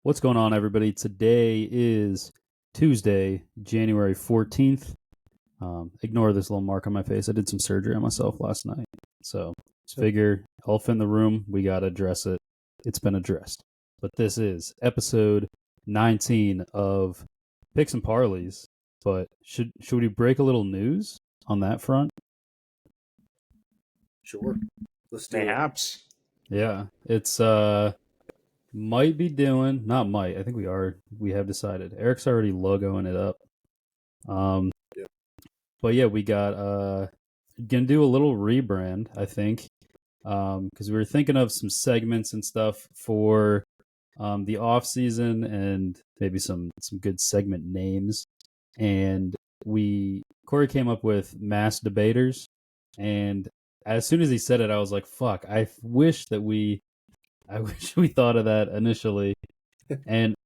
What's going on, everybody? Today is Tuesday, January 14th. Ignore this little mark on my face. I did some surgery on myself last night. So, just figure, elephant in the room, we got to address it. It's been addressed. But this is episode 19 of Picks and Parlays. But should we break a little news on that front? Sure. Let's do it. Perhaps. Yeah, it's might be doing, not might, I think we have decided. Eric's already logoing it up. Yeah. But yeah, we got gonna do a little rebrand, I think. Because we were thinking of some segments and stuff for the off season and maybe some good segment names. And Corey came up with mass debaters, and as soon as he said it, I was like, fuck, I wish we thought of that initially. And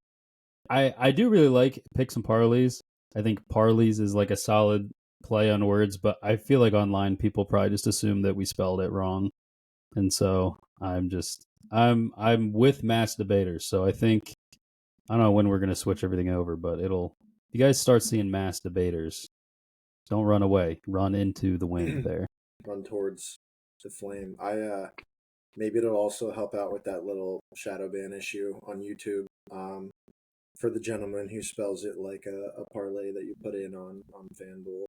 I do really like picks and parlays. I think parlays is like a solid play on words, but I feel like online people probably just assume that we spelled it wrong. And so I'm with mass debaters. So I think, I don't know when we're going to switch everything over, but you guys start seeing mass debaters, don't run away, run into the wind there. Run towards the flame. Maybe it'll also help out with that little shadow ban issue on YouTube. For the gentleman who spells it like a parlay that you put in on FanDuel.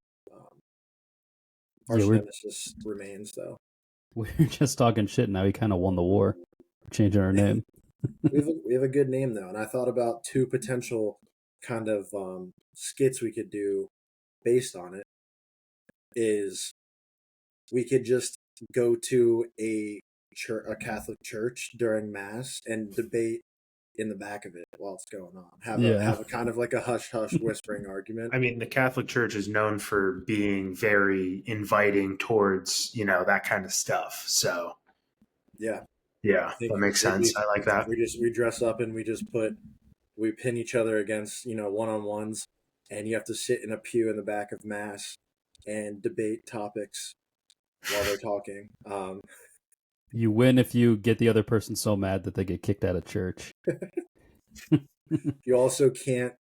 Our nemesis remains, though. We're just talking shit now. He kind of won the war. We're changing our name. we have a good name, though, and I thought about two potential kind of skits we could do based on it. Is we could just go to a Catholic church during Mass and debate in the back of it while it's going on. Have a kind of like a hush-hush whispering argument. I mean, the Catholic Church is known for being very inviting towards, that kind of stuff. So, yeah, that makes sense. I like that. We dress up and we pin each other against, one-on-ones, and you have to sit in a pew in the back of Mass and debate topics while they're talking. You win if you get the other person so mad that they get kicked out of church. You also can't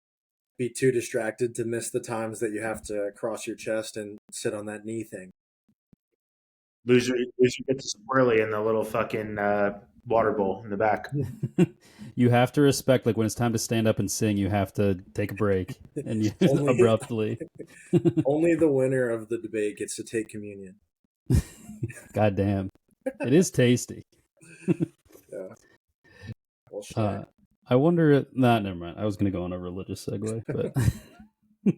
be too distracted to miss the times that you have to cross your chest and sit on that knee thing. Loser gets squirrely in the little fucking water bowl in the back. You have to respect, like when it's time to stand up and sing, you have to take a break and you abruptly. Only the winner of the debate gets to take communion. God damn. It is tasty. Yeah. Well, I wonder. Never mind. I was going to go on a religious segue, but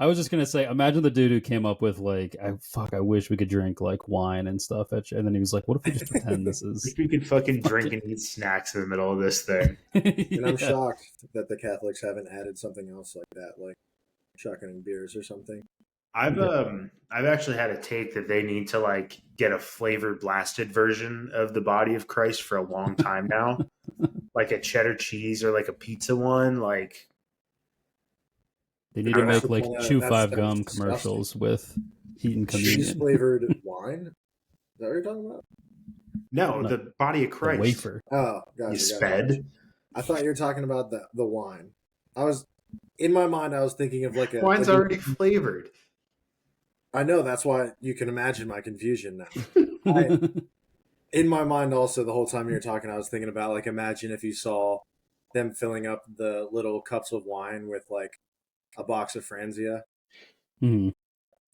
I was just going to say, imagine the dude who came up with like, I wish we could drink like wine and stuff. And then he was like, what if we just pretend this is. We could fucking drink and eat snacks in the middle of this thing. And I'm shocked that the Catholics haven't added something else like that, like shotgunning beers or something. I've actually had a take that they need to like get a flavored blasted version of the body of Christ for a long time now. Like a cheddar cheese or like a pizza one, like they need to make like Chew 5 Gum commercials with heat and communion. Cheese flavored wine? Is that what you're talking about? No, the body of Christ. The wafer. Oh, gotcha. You sped. I thought you were talking about the wine. In my mind, I was thinking of like a wine's already flavored. I know, that's why you can imagine my confusion now. In my mind also, the whole time you were talking, I was thinking about like, imagine if you saw them filling up the little cups of wine with like a box of Franzia. Mm-hmm.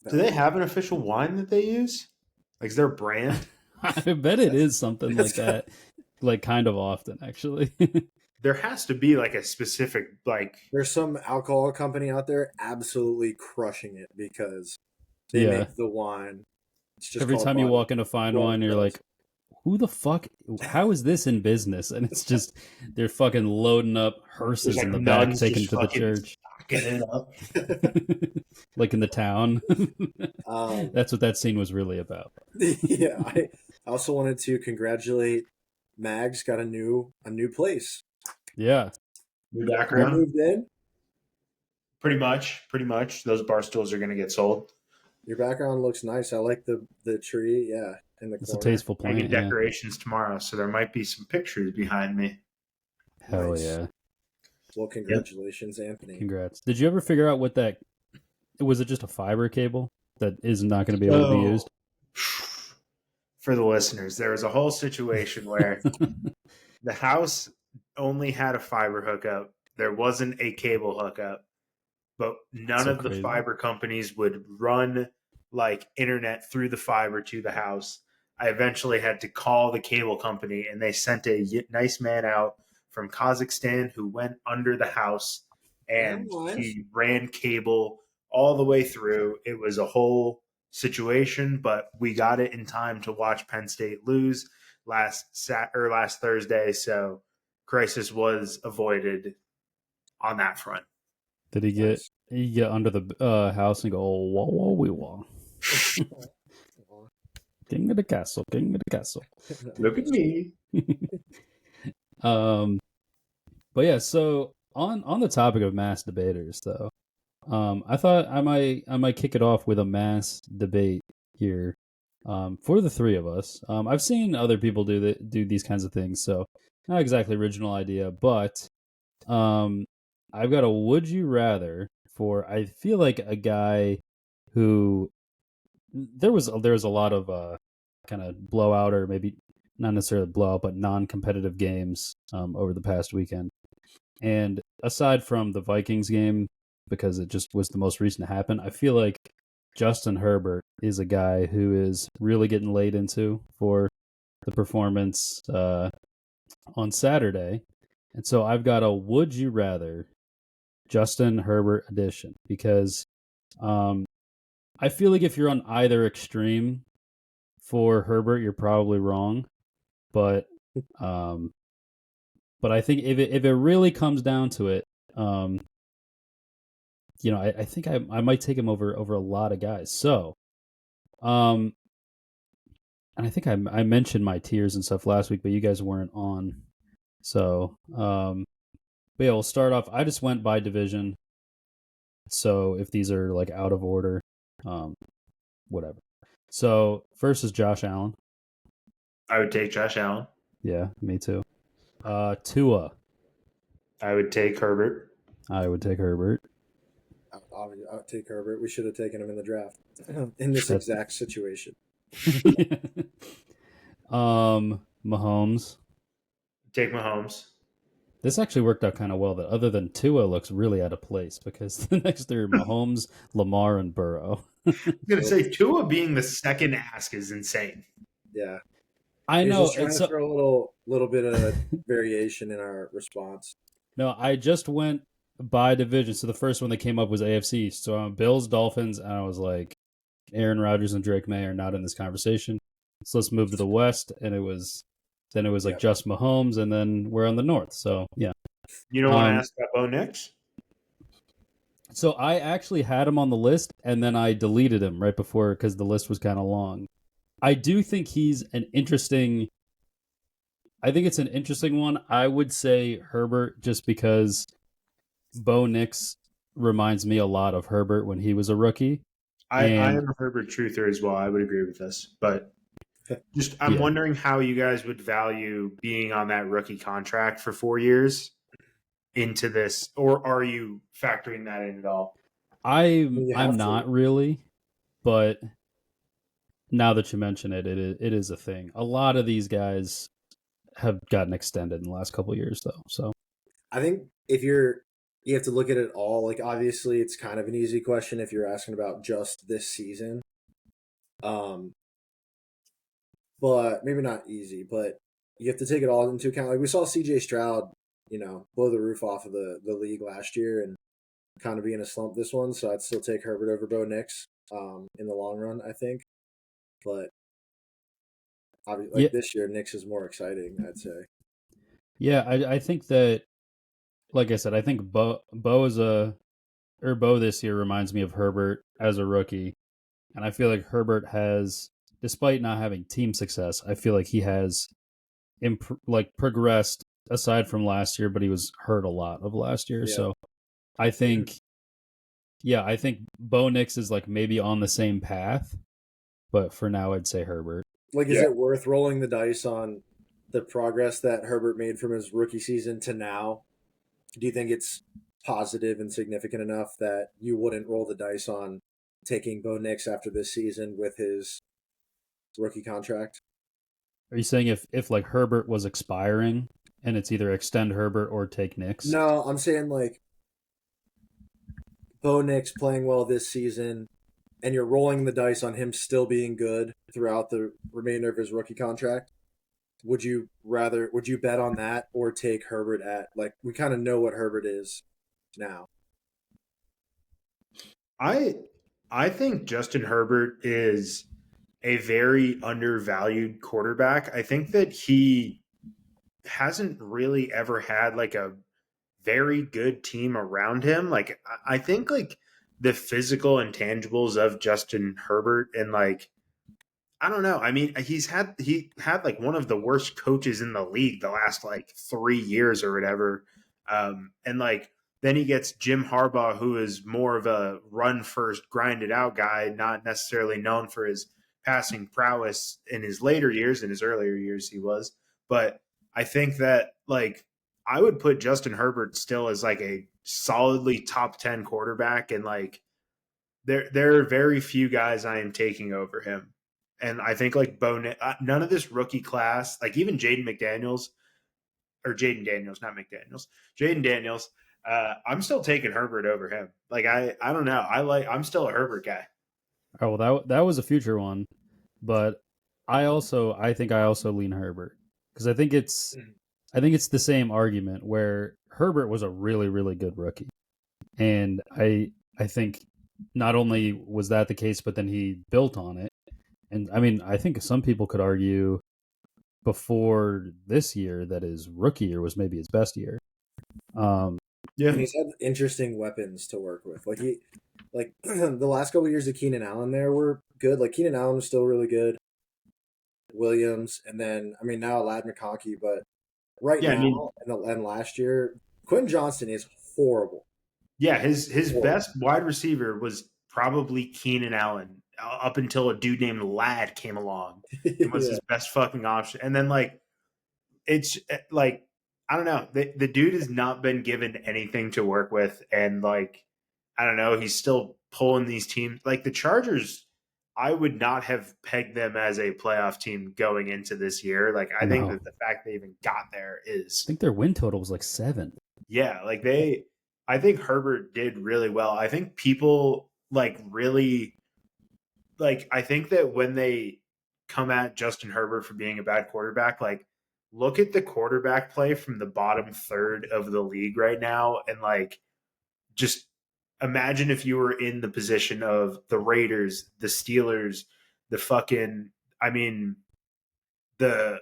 Do they have an official wine that they use? Like, is there a brand? I bet it is something like that. Like kind of often, actually. There has to be like a specific, like... There's some alcohol company out there absolutely crushing it because they make the wine. It's just every time you walk into fine wine, you're like, who the fuck? How is this in business? And it's just, they're fucking loading up hearses in the back, taking to the church. It up. Like in the town. That's what that scene was really about. Yeah, I also wanted to congratulate Mags, got a new place. Yeah. New background. You moved in? Pretty much. Those bar stools are going to get sold. Your background looks nice. I like the tree. Yeah, in the corner. It's a tasteful plant. I get decorations tomorrow, so there might be some pictures behind me. Hell nice. Yeah. Well, congratulations, Anthony. Congrats. Did you ever figure out what that was? It just a fiber cable that is not going to be able to be used? For the listeners, there was a whole situation where the house only had a fiber hookup. There wasn't a cable hookup, but none of the fiber companies would run like internet through the fiber to the house. I eventually had to call the cable company, and they sent a nice man out from Kazakhstan who went under the house, and he ran cable all the way through. It was a whole situation, but we got it in time to watch Penn State lose last Thursday, so crisis was avoided on that front. Did he get under the house and go, oh, wah, wah, wee, wah. King of the castle, king of the castle. Look at me. But yeah, so on the topic of mass debaters, though, I thought I might kick it off with a mass debate here, for the three of us. I've seen other people do these kinds of things, so not exactly original idea, but I've got a would you rather for, I feel like, a guy who there was a lot of kind of blowout, or maybe not necessarily blowout, but non-competitive games over the past weekend. And aside from the Vikings game, because it just was the most recent to happen, I feel like Justin Herbert is a guy who is really getting laid into for the performance on Saturday. And so I've got a would you rather Justin Herbert edition, because I feel like if you're on either extreme for Herbert, you're probably wrong. But I think if it really comes down to it, I think I might take him over a lot of guys. So, and I think I mentioned my tiers and stuff last week, but you guys weren't on. So, but yeah, we'll start off. I just went by division. So if these are like out of order, whatever. So first is Josh Allen. I would take Josh Allen. Yeah, me too. Tua. I would take Herbert. I would take Herbert. I would take Herbert. We should have taken him in the draft in this exact situation. Mahomes. Take Mahomes. This actually worked out kind of well. That other than Tua looks really out of place, because the next three are Mahomes, Lamar, and Burrow. I'm gonna say Tua being the second ask is insane. Yeah, I know. Just trying to throw a little bit of variation in our response. No, I just went by division. So the first one that came up was AFC. So Bills, Dolphins, and I was like, Aaron Rodgers and Drake May are not in this conversation. So let's move to the West, and it was like just Mahomes, and then we're on the North. So yeah. You don't want to ask about Bo Nix? So I actually had him on the list, and then I deleted him right before, because the list was kind of long. I do think he's an interesting. I think it's an interesting one. I would say Herbert, just because Bo Nix reminds me a lot of Herbert when he was a rookie. I am a Herbert truther as well. I would agree with this, but I'm wondering how you guys would value being on that rookie contract for 4 years into this, or are you factoring that in at all? I'm not really, but now that you mention it, it is a thing. A lot of these guys have gotten extended in the last couple of years, though. So I think if you have to look at it all. Like, obviously, it's kind of an easy question if you're asking about just this season. But maybe not easy, but you have to take it all into account. Like, we saw CJ Stroud, blow the roof off of the league last year and kind of be in a slump this one. So I'd still take Herbert over Bo Nix in the long run, I think. But this year, Nix is more exciting, I'd say. Yeah, I think that, like I said, I think Bo this year reminds me of Herbert as a rookie. And I feel like Herbert has, despite not having team success, I feel like he has progressed aside from last year, but he was hurt a lot of last year. Yeah. So I think, I think Bo Nix is like maybe on the same path, but for now I'd say Herbert. Like, is it worth rolling the dice on the progress that Herbert made from his rookie season to now Do you think it's positive and significant enough that you wouldn't roll the dice on taking Bo Nix after this season with his rookie contract? Are you saying if like Herbert was expiring and it's either extend Herbert or take Nix? No, I'm saying like Bo Nix playing well this season, and you're rolling the dice on him still being good throughout the remainder of his rookie contract. Would you bet on that or take Herbert at, like, we kind of know what Herbert is now? I think Justin Herbert is a very undervalued quarterback. I think that he hasn't really ever had like a very good team around him. Like I think like the physical intangibles of Justin Herbert and like I don't know. I mean, he had like one of the worst coaches in the league the last like 3 years or whatever. And like then he gets Jim Harbaugh, who is more of a run first, grinded out guy, not necessarily known for his passing prowess in his later years. In his earlier years, he was. But I think that like I would put Justin Herbert still as like a solidly top 10 quarterback, and like there are very few guys I am taking over him. And I think like none of this rookie class, like even Jaden Daniels, not McDaniels, Jaden Daniels. I'm still taking Herbert over him. Like I don't know. I'm still a Herbert guy. Oh, well, that was a future one, but I think I also lean Herbert because I think it's the same argument where Herbert was a really really good rookie, and I think not only was that the case, but then he built on it. And I mean, I think some people could argue before this year that his rookie year was maybe his best year. Yeah, And he's had interesting weapons to work with. Like the last couple of years of Keenan Allen there were good. Like Keenan Allen was still really good. Williams, and then I mean now Lad McConkey, but right yeah. I mean, now and last year, Quentin Johnston is horrible. yeah. His best wide receiver was probably Keenan Allen up until a dude named Lad came along and was Yeah. his best fucking option. And then like it's like I don't know. The dude has not been given anything to work with, and like I don't know, he's still pulling these teams. Like the Chargers, I would not have pegged them as a playoff team going into this year. Like I think No. that the fact they even got there I is think their win total was like 7. yeah. Like I think Herbert did really well. I think people like really like I think that when they come at Justin Herbert for being a bad quarterback, like look at the quarterback play from the bottom third of the league right now and like just imagine if you were in the position of the Raiders, the Steelers, the fucking I mean the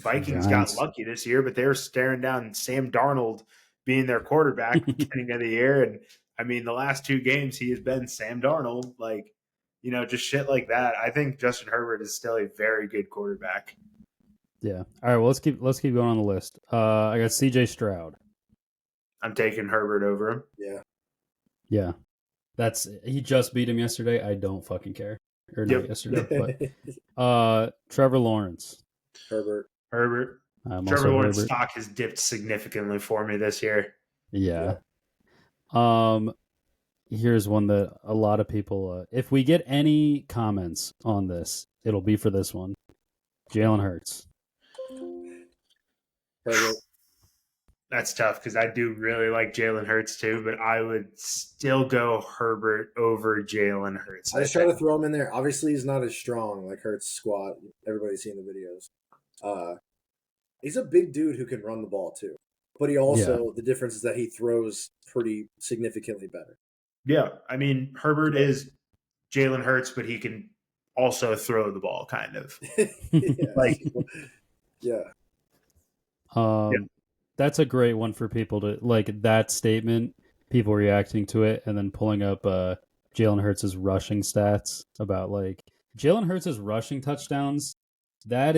Vikings got Giants. lucky this year, but they were staring down Sam Darnold being their quarterback beginning of the year. And I mean, the last 2 games he has been Sam Darnold, like, you know, just shit like that. I think Justin Herbert is still a very good quarterback. Yeah. All right. Well, let's keep going on the list. I got C.J. Stroud. I'm taking Herbert over him. Yeah. Yeah. He just beat him yesterday. I don't fucking care. Or not yesterday, but Trevor Lawrence. Herbert. Trevor Lawrence stock has dipped significantly for me this year. Yeah. Here's one that a lot of people. If we get any comments on this, it'll be for this one. Jalen Hurts. Herbert. That's tough because I do really like Jalen Hurts too, but I would still go Herbert over Jalen Hurts. I just try to throw him in there. Obviously, he's not as strong like Hurts' squat. Everybody's seen the videos. He's a big dude who can run the ball too. But he also, the difference is that he throws pretty significantly better. Yeah. I mean, Herbert is Jalen Hurts, but he can also throw the ball kind of. Yeah. That's a great one for people to like that statement, people reacting to it, and then pulling up Jalen Hurts' rushing stats about like Jalen Hurts' rushing touchdowns. That's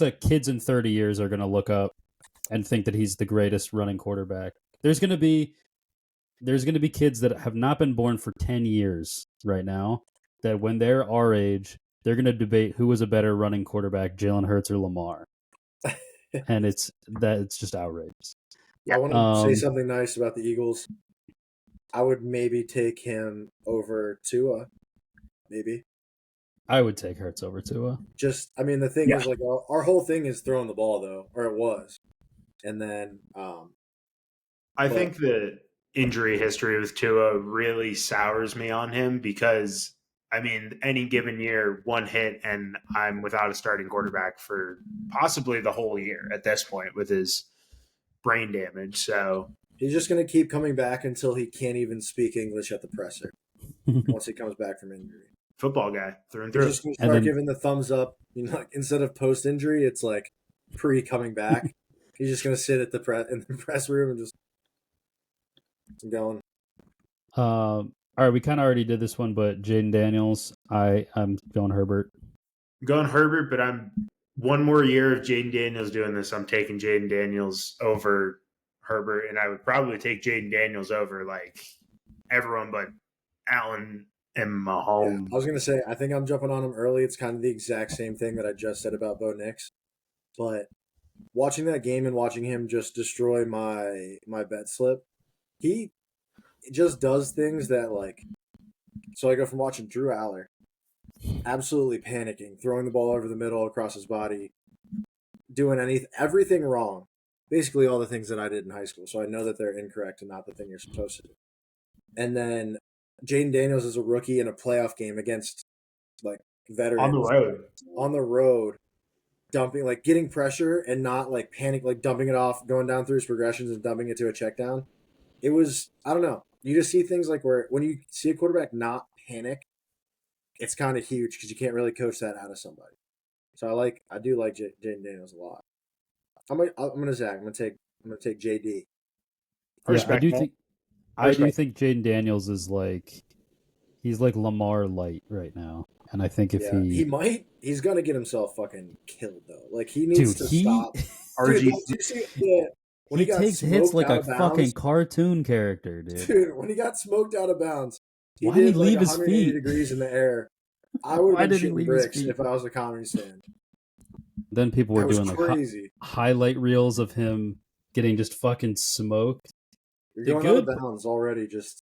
a kids in 30 years are going to look up and think that he's the greatest running quarterback. There's going to be kids that have not been born for 10 years right now that when they're our age, they're going to debate who was a better running quarterback, Jalen Hurts or Lamar. and it's just outrageous. I want to say something nice about the Eagles. I would maybe take him over Tua. Maybe. I would take Hurts over Tua. The thing is, like, our whole thing is throwing the ball, though, or it was. And then, I think the injury history with Tua really sours me on him because, any given year, one hit, and I'm without a starting quarterback for possibly the whole year at this point with his brain damage. So he's just going to keep coming back until he can't even speak English at the presser once he comes back from injury. Football guy through and through. He's just going to start giving the thumbs up. Instead of post injury, it's like pre coming back. He's just going to sit at in the press room and just going. All right, we kind of already did this one, but Jaden Daniels, I'm going Herbert. I'm going Herbert, but I'm one more year of Jaden Daniels doing this. I'm taking Jaden Daniels over Herbert, and I would probably take Jaden Daniels over like everyone but Allen and Mahomes. Yeah, I was going to say, I think I'm jumping on him early. It's kind of the exact same thing that I just said about Bo Nix. But watching that game and watching him just destroy my bet slip, he just does things that, like, so I go from watching Drew Aller absolutely panicking, throwing the ball over the middle across his body, doing everything wrong. Basically all the things that I did in high school. So I know that they're incorrect and not the thing you're supposed to do. And then Jaden Daniels is a rookie in a playoff game against, like, veterans. On the road, dumping, like, getting pressure and not, like, panic, like, dumping it off, going down through his progressions and dumping it to a check down. It was, I don't know. You just see things like where when you see a quarterback not panic, it's kind of huge because you can't really coach that out of somebody. So I do like Jaden Daniels a lot. I'm gonna take JD. Yeah, I do think Jaden Daniels is like he's like Lamar light right now, and I think if he's gonna get himself fucking killed though. Like he needs to stop. When he takes hits like a fucking cartoon character, dude. Dude, when he got smoked out of bounds, why did he leave his 180 feet? degrees in the air. I would have been shooting bricks if I was a Commies fan. Then people were doing crazy. like highlight reels of him getting just fucking smoked. You're going out of bounds already. Just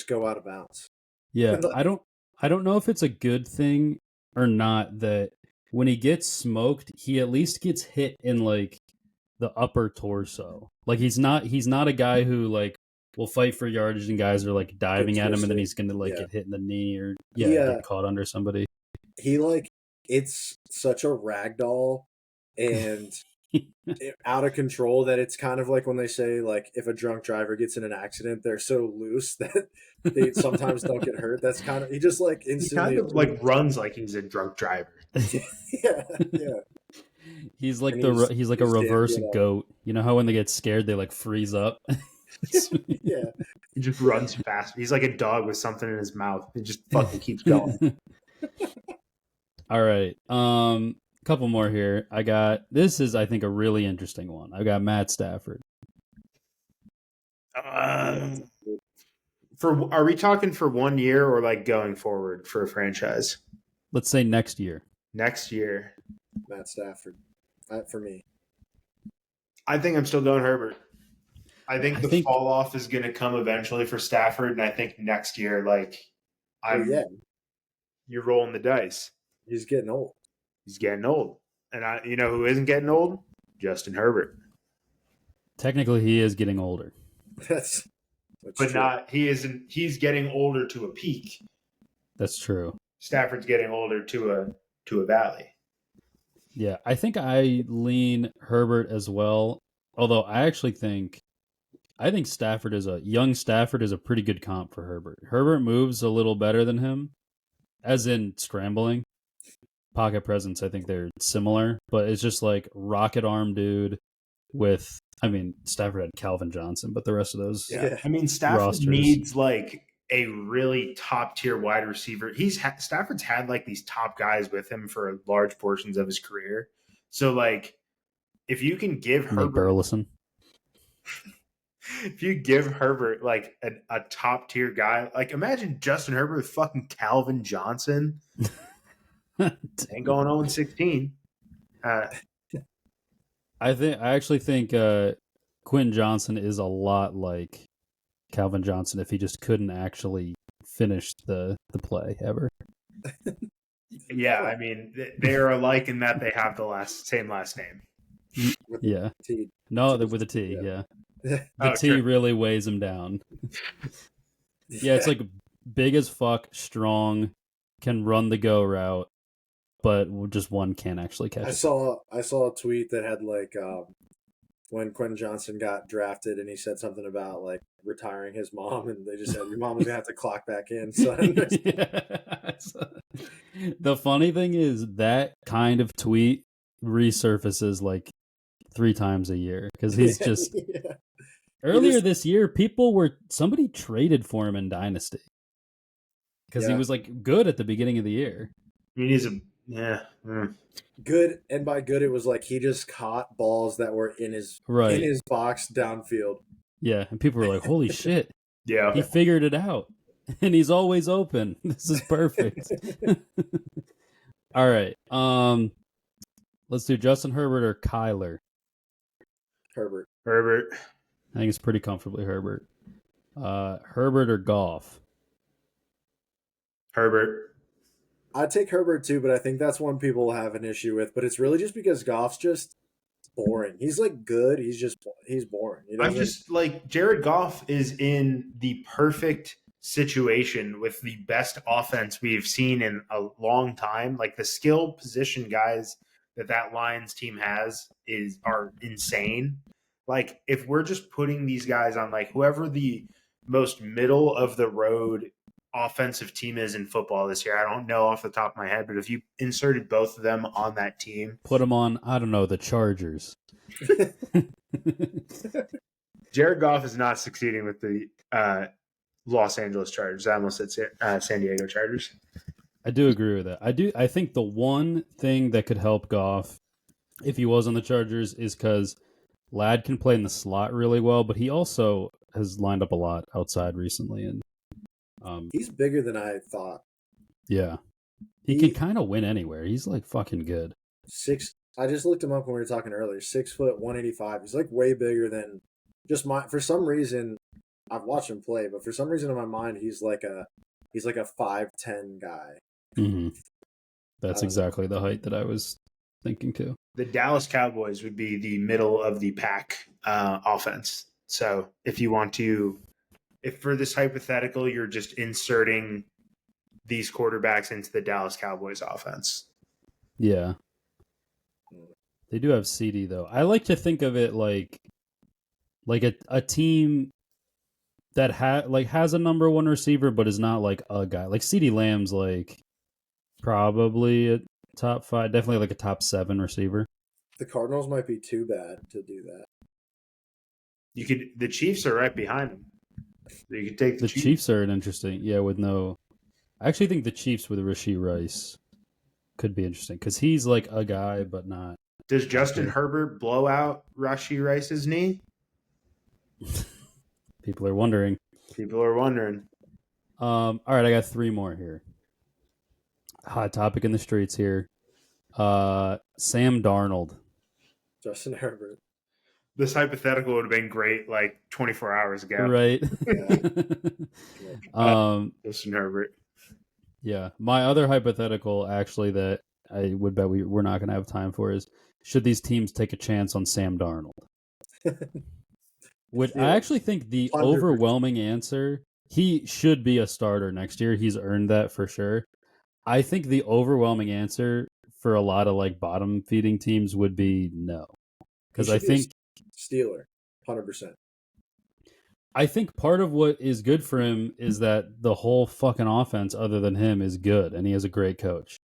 go out of bounds. Yeah, I don't know if it's a good thing or not that when he gets smoked, he at least gets hit in like the upper torso. Like he's not a guy who like will fight for yardage and guys are like diving at him and then he's gonna like get hit in the knee or get caught under somebody. It's such a ragdoll and out of control that it's kind of like when they say like if a drunk driver gets in an accident, they're so loose that they sometimes don't get hurt. That's kind of he just like instantly he kind of like runs like he's a drunk driver. yeah. He's like he's like a reverse goat. You know how when they get scared they like freeze up? Yeah. He just runs fast. He's like a dog with something in his mouth. He just fucking keeps going. All right. Couple more here. This is I think a really interesting one. I got Matt Stafford. Are we talking for 1 year or like going forward for a franchise? Let's say next year. Next year. Matt Stafford. For me. I think I'm still going Herbert. I think the fall off is going to come eventually for Stafford, and I think next year, like, you're rolling the dice. He's getting old. And you know who isn't getting old? Justin Herbert. Technically, he is getting older. That's but true. Not he isn't. He's getting older to a peak. That's true. Stafford's getting older to a valley. Yeah, I think I lean Herbert as well. Although I think Stafford is a pretty good comp for Herbert. Herbert moves a little better than him, as in scrambling. Pocket presence, I think they're similar, but it's just like rocket arm dude with, Stafford had Calvin Johnson, but the rest of those. Yeah. Stafford needs like a really top tier wide receiver. Stafford's had like these top guys with him for large portions of his career. So like, if you can give Herbert Burleson. If you give Herbert like a top tier guy, like imagine Justin Herbert with fucking Calvin Johnson. Ain't going 0-16. I actually think Quentin Johnson is a lot like Calvin Johnson if he just couldn't actually finish the play ever. Yeah, I mean, they are alike in that they have the same last name. Yeah. T. No, with a T, yeah. The T true. really weighs him down. Yeah, it's like big as fuck, strong, can run the go route, but just one can't actually catch I it. saw a tweet that had like when Quentin Johnson got drafted and he said something about like retiring his mom, and they just said your mom was gonna have to clock back in, son. The funny thing is that kind of tweet resurfaces like 3 times a year because he's just earlier this year somebody traded for him in Dynasty because he was like good at the beginning of the year. I mean, he's good, and by good it was like he just caught balls that were in his box downfield. Yeah, and people were like, "Holy shit!" Yeah, he figured it out, and he's always open. This is perfect. All right, let's do Justin Herbert or Kyler. Herbert. I think it's pretty comfortably Herbert. Herbert or Goff. Herbert. I'd take Herbert too, but I think that's one people have an issue with. But it's really just because Goff's just boring. He's like good. He's boring. I'm just like Jared Goff is in the perfect situation with the best offense we've seen in a long time. Like the skill position guys that Lions team has are insane. Like if we're just putting these guys on like whoever the most middle of the road offensive team is in football this year. I don't know off the top of my head, but if you inserted both of them on that team, put them on, I don't know, the Chargers. Jared Goff is not succeeding with the Los Angeles Chargers. I almost said San Diego Chargers. I do agree with that. I think the one thing that could help Goff if he was on the Chargers is because Ladd can play in the slot really well, but he also has lined up a lot outside recently, and he's bigger than I thought. Yeah. He can kind of win anywhere. He's like fucking good. I just looked him up when we were talking earlier. 6 foot, 185. He's like way bigger than just for some reason, I've watched him play, but for some reason in my mind, he's like a 5'10" guy. Mm-hmm. That's exactly the height that I was thinking too. The Dallas Cowboys would be the middle of the pack offense. So if you want to, if for this hypothetical, you're just inserting these quarterbacks into the Dallas Cowboys offense. Yeah. They do have CD though. I like to think of it like a team that has a number one receiver but is not like a guy. Like CD Lamb's like probably a top 5, definitely like a top 7 receiver. The Cardinals might be too bad to do that. The Chiefs are right behind them. You could take the Chiefs are an interesting, with no. I actually think the Chiefs with Rashee Rice could be interesting because he's like a guy, but not. Does Justin Herbert blow out Rashee Rice's knee? People are wondering. All right, I got 3 more here. Hot topic in the streets here. Sam Darnold. Justin Herbert. This hypothetical would have been great like 24 hours ago. Right. Justin Herbert. Yeah. My other hypothetical, actually, that I would bet we're not going to have time for is, should these teams take a chance on Sam Darnold? Which I actually think the 100%. Overwhelming answer, he should be a starter next year. He's earned that for sure. I think the overwhelming answer for a lot of like bottom feeding teams would be no. Because I think Steeler, 100%. I think part of what is good for him is that the whole fucking offense, other than him, is good, and he has a great coach.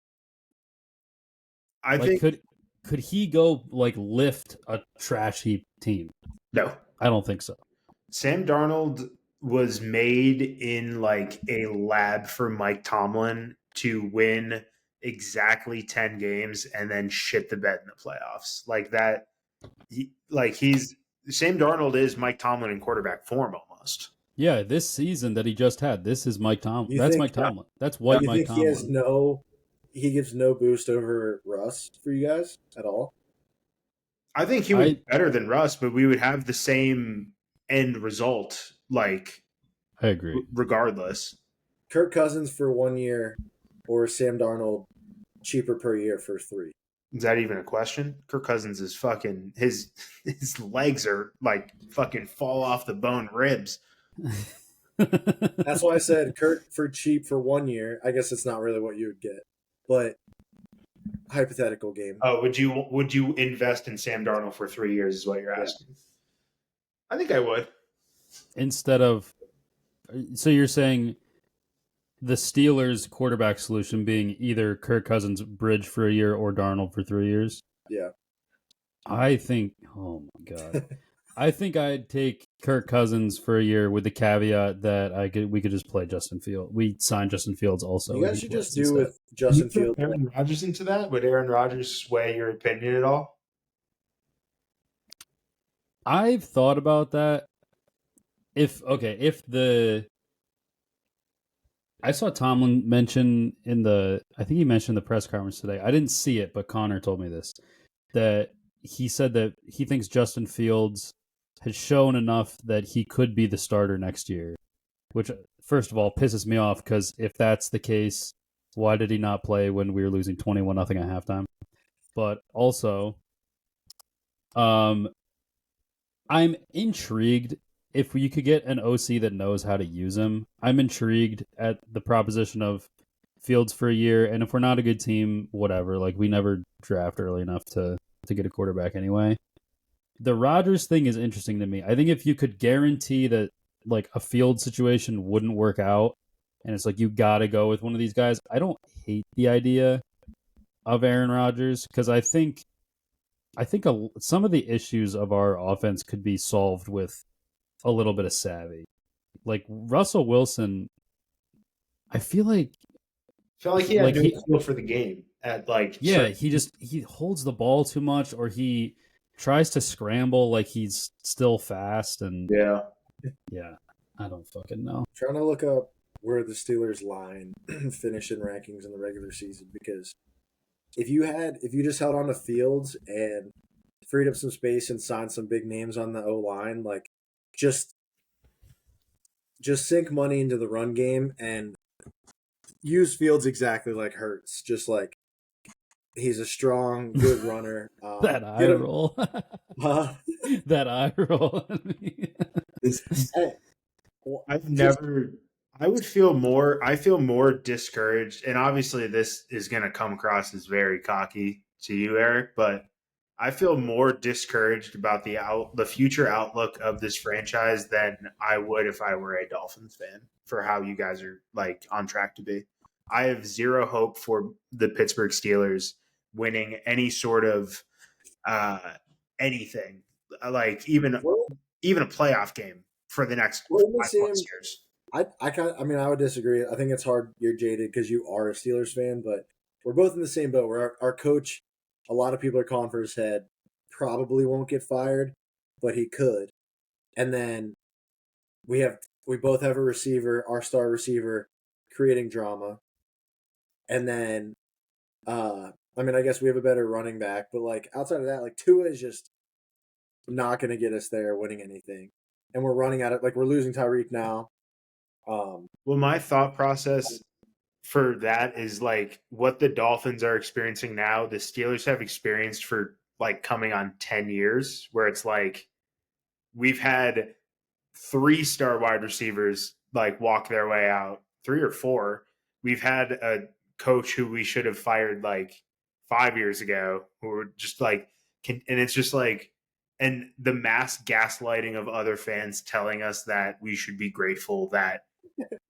I think could he go like lift a trash heap team? No, I don't think so. Sam Darnold was made in like a lab for Mike Tomlin to win exactly 10 games and then shit the bed in the playoffs. Like that. Sam Darnold is Mike Tomlin in quarterback form almost. Yeah, this season that he just had, this is Mike Tomlin. That's Mike Tomlin. That's what Mike Tomlin. He gives no boost over Russ for you guys at all? I think he would be better than Russ, but we would have the same end result, like, I agree. Regardless. Kirk Cousins for 1 year or Sam Darnold cheaper per year for 3. Is that even a question? Kirk Cousins is fucking his legs are like fucking fall off the bone ribs. That's why I said Kirk for cheap for 1 year. I guess it's not really what you would get, but hypothetical game. Oh, would you invest in Sam Darnold for 3 years? Is what you're asking? Yeah. I think I would. Instead of, so you're saying the Steelers' quarterback solution being either Kirk Cousins bridge for a year or Darnold for 3 years? Yeah. I think, oh my God. I think I'd take Kirk Cousins for a year with the caveat that we could just play Justin Fields. We signed Justin Fields also. You guys should just do with Justin Fields. Aaron Rodgers into that? Would Aaron Rodgers sway your opinion at all? I've thought about that. I saw Tomlin mention I think he mentioned the press conference today. I didn't see it, but Connor told me this, that he said that he thinks Justin Fields has shown enough that he could be the starter next year, which, first of all, pisses me off because if that's the case, why did he not play when we were losing 21-0 at halftime? But also, I'm intrigued if you could get an OC that knows how to use him. I'm intrigued at the proposition of Fields for a year, and if we're not a good team, whatever. Like, we never draft early enough to get a quarterback anyway. The Rodgers thing is interesting to me. I think if you could guarantee that like a Field situation wouldn't work out, and it's like you got to go with one of these guys, I don't hate the idea of Aaron Rodgers because I think some of the issues of our offense could be solved with a little bit of savvy. Like Russell Wilson, I feel like he had no feel for the game at like. Yeah, he holds the ball too much, or he tries to scramble like he's still fast, and yeah, I don't fucking know. I'm trying to look up where the Steelers line finish in rankings in the regular season, because if you just held on to Fields and freed up some space and signed some big names on the O line, like just sink money into the run game and use Fields exactly like Hurts, just like he's a strong, good runner. That eye roll. That eye roll. I feel more discouraged, and obviously this is going to come across as very cocky to you, Eric, but I feel more discouraged about the future outlook of this franchise than I would if I were a Dolphins fan for how you guys are like on track to be. I have zero hope for the Pittsburgh Steelers winning any sort of anything, like even a playoff game for the next 5+ years. I would disagree. I think it's hard. You're jaded because you are a Steelers fan, but we're both in the same boat. Where our coach, a lot of people are calling for his head, probably won't get fired, but he could. And then we both have a receiver, our star receiver, creating drama. And then, I guess we have a better running back, but like outside of that, like Tua is just not going to get us there winning anything. And we're running out of, like, we're losing Tyreek now. Well, my thought process for that is like what the Dolphins are experiencing now, the Steelers have experienced for like coming on 10 years, where it's like we've had 3 star wide receivers like walk their way out, 3 or 4. We've had a coach who we should have fired like 5 years ago, who were just like, and it's just like, and the mass gaslighting of other fans telling us that we should be grateful that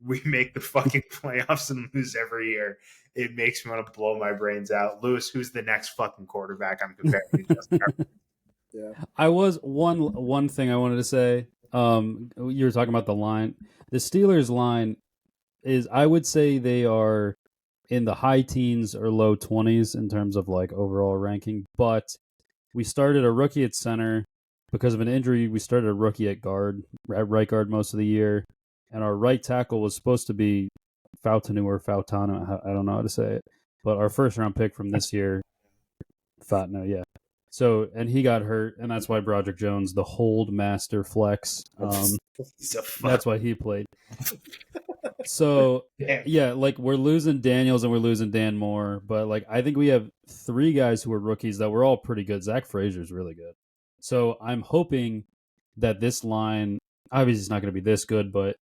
we make the fucking playoffs and lose every year. It makes me want to blow my brains out. Lewis, who's the next fucking quarterback I'm comparing to Justin Herbert? Yeah. I was one thing I wanted to say. You were talking about the line. The Steelers line is, I would say they are in the high teens or low 20s in terms of like overall ranking, but we started a rookie at center because of an injury. We started a rookie at right guard most of the year. And our right tackle was supposed to be Fautanu. I don't know how to say it. But our first round pick from this year, Fautanu, yeah. So, and he got hurt, and that's why Broderick Jones, the hold master flex, that's why he played. So, yeah, like we're losing Daniels and we're losing Dan Moore, but like I think we have 3 guys who are rookies that were all pretty good. Zach Frazier's really good. So I'm hoping that this line, obviously it's not going to be this good, but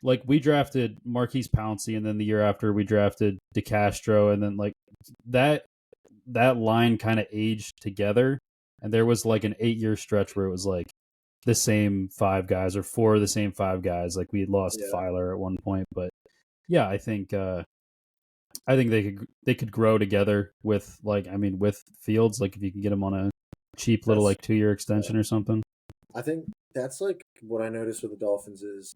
like we drafted Marquise Pouncey, and then the year after we drafted DeCastro, and then like that line kind of aged together, and there was like an 8-year stretch where it was like the same 5 guys or 4 of the same 5 guys. Like we had lost Filer at one point, but yeah, I think they could grow together with with Fields. Like if you can get him on a cheap little like 2-year extension or something. I think that's like what I noticed with the Dolphins is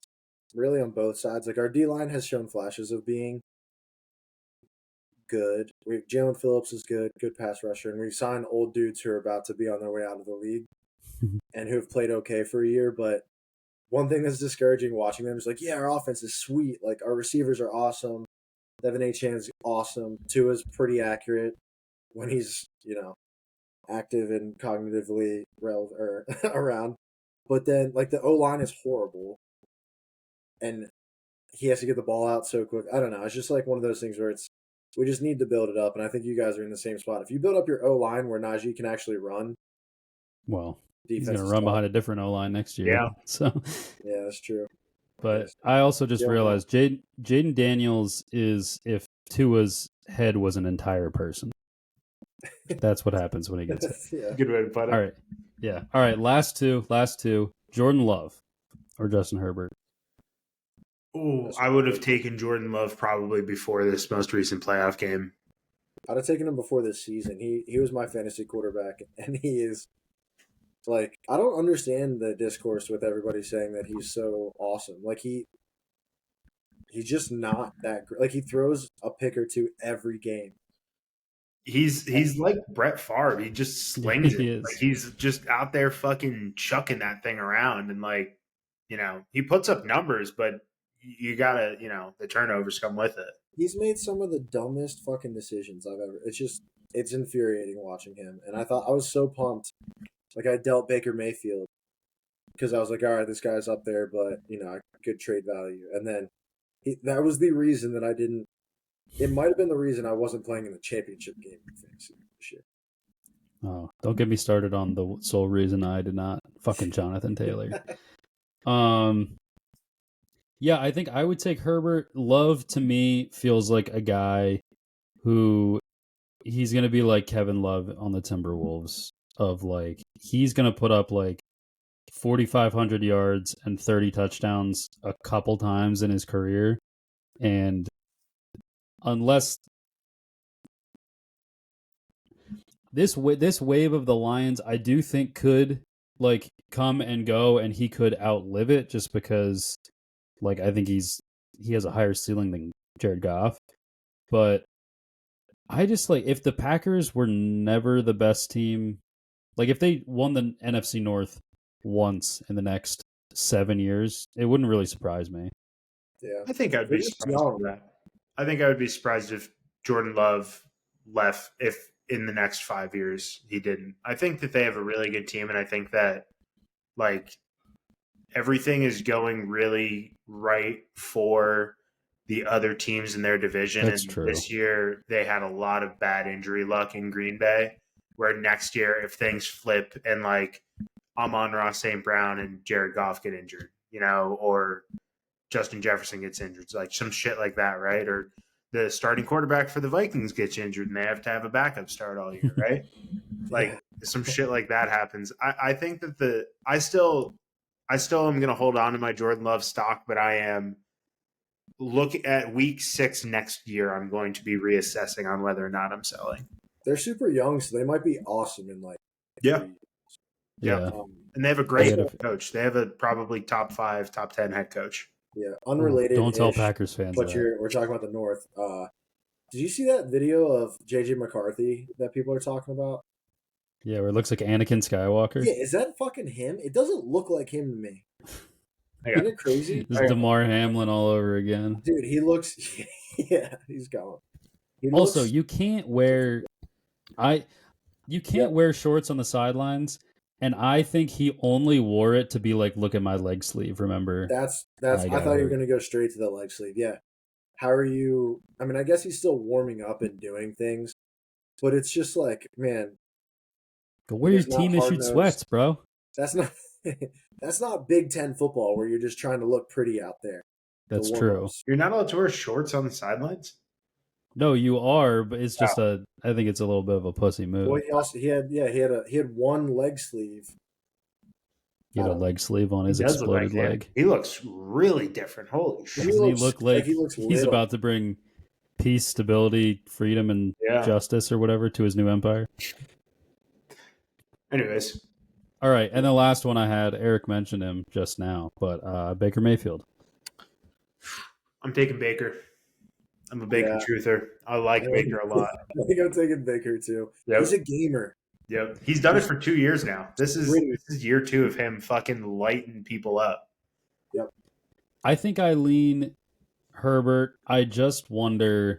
really on both sides. Like our D line has shown flashes of being good. Jalen Phillips is good pass rusher, and we've signed old dudes who are about to be on their way out of the league and who have played okay for a year. But one thing that's discouraging watching them is like, yeah, our offense is sweet. Like our receivers are awesome. Devin Achane's awesome. Tua's pretty accurate when he's active and cognitively around. But then like the O line is horrible, and he has to get the ball out so quick. I don't know. It's just like one of those things where we just need to build it up, and I think you guys are in the same spot. If you build up your O line where Najee can actually run, well, he's going to run behind a different O line next year. Yeah, so yeah, that's true. But I also just realized Jaden Daniels is if Tua's head was an entire person. That's what happens when he gets hit. Good way to put it. All right, yeah. All right, last two. Jordan Love or Justin Herbert. Ooh, I would have taken Jordan Love probably before this most recent playoff game. I'd have taken him before this season. He was my fantasy quarterback, and he is like, I don't understand the discourse with everybody saying that he's so awesome. Like he's just not that great. Like he throws a pick or two every game. He's like Brett Favre. He just slings it. Like he's just out there fucking chucking that thing around, and like he puts up numbers, but you gotta, the turnovers come with it. He's made some of the dumbest fucking decisions I've ever. It's infuriating watching him. And I was so pumped. Like I dealt Baker Mayfield because I was like, all right, this guy's up there, but good trade value. And then that was the reason that I didn't. It might have been the reason I wasn't playing in the championship game in fantasy this year. Oh, don't get me started on the sole reason I did not. Fucking Jonathan Taylor. Yeah, I think I would take Herbert. Love to me feels like a guy who he's going to be like Kevin Love on the Timberwolves of like he's going to put up like 4,500 yards and 30 touchdowns a couple times in his career. And unless this wave of the Lions, I do think could like come and go, and he could outlive it just because like I think he has a higher ceiling than Jared Goff. But I just like if the Packers were never the best team, like if they won the NFC North once in the next 7 years, it wouldn't really surprise me. Yeah, I think I'd be surprised with that. I think I would be surprised if Jordan Love left if in the next 5 years he didn't. I think that they have a really good team, and I think that like everything is going really right for the other teams in their division. That's and true. This year they had a lot of bad injury luck in Green Bay, where next year if things flip and like Amon-Ra St. Brown and Jared Goff get injured, or Justin Jefferson gets injured, like some shit like that, right? Or the starting quarterback for the Vikings gets injured and they have to have a backup start all year, right? Like some shit like that happens. I think that I still am going to hold on to my Jordan Love stock, but I am look at week 6 next year. I'm going to be reassessing on whether or not I'm selling. They're super young, so they might be awesome in like yeah. And they have a great head coach. They have a probably top 5, top 10 head coach. Yeah, unrelated. Don't tell Packers fans but that. We're talking about the North. Did you see that video of JJ McCarthy that people are talking about? Yeah, where it looks like Anakin Skywalker. Yeah, is that fucking him? It doesn't look like him to me. Isn't it crazy? This is DeMar Hamlin all over again. Dude, he looks... Yeah, he's gone. You can't wear... you can't wear shorts on the sidelines. And I think he only wore it to be like, look at my leg sleeve. Remember? That's. I I got thought you were hurt. going to go straight to the leg sleeve. Yeah. How are you? I mean, I guess he's still warming up and doing things, but it's just like, man, Go he wear your is not team hard issued nosed. sweats, bro. That's not. That's not Big Ten football where you're just trying to look pretty out there. The That's warm true. ups. You're not allowed to wear shorts on the sidelines? No, you are, but it's just Oh. I think it's a little bit of a pussy Well, move. he had one leg sleeve. Get I a don't know. leg sleeve on He his does look like exploded him. leg. He looks really different. Holy shit. Doesn't he look He like looks he's little. about to bring peace, stability, freedom, and Yeah. justice or whatever to his new empire? Anyways, All right, and the last one I had, Eric mentioned him just now, but Baker Mayfield. I'm taking Baker. I'm a Baker Yeah. truther. I like Baker a lot. I think I'm taking Baker too. Yep. He's a gamer. Yep. He's done it for 2 years now. This is Gritty. year 2 of him fucking lighting people up. Yep. I think I lean Herbert. I just wonder,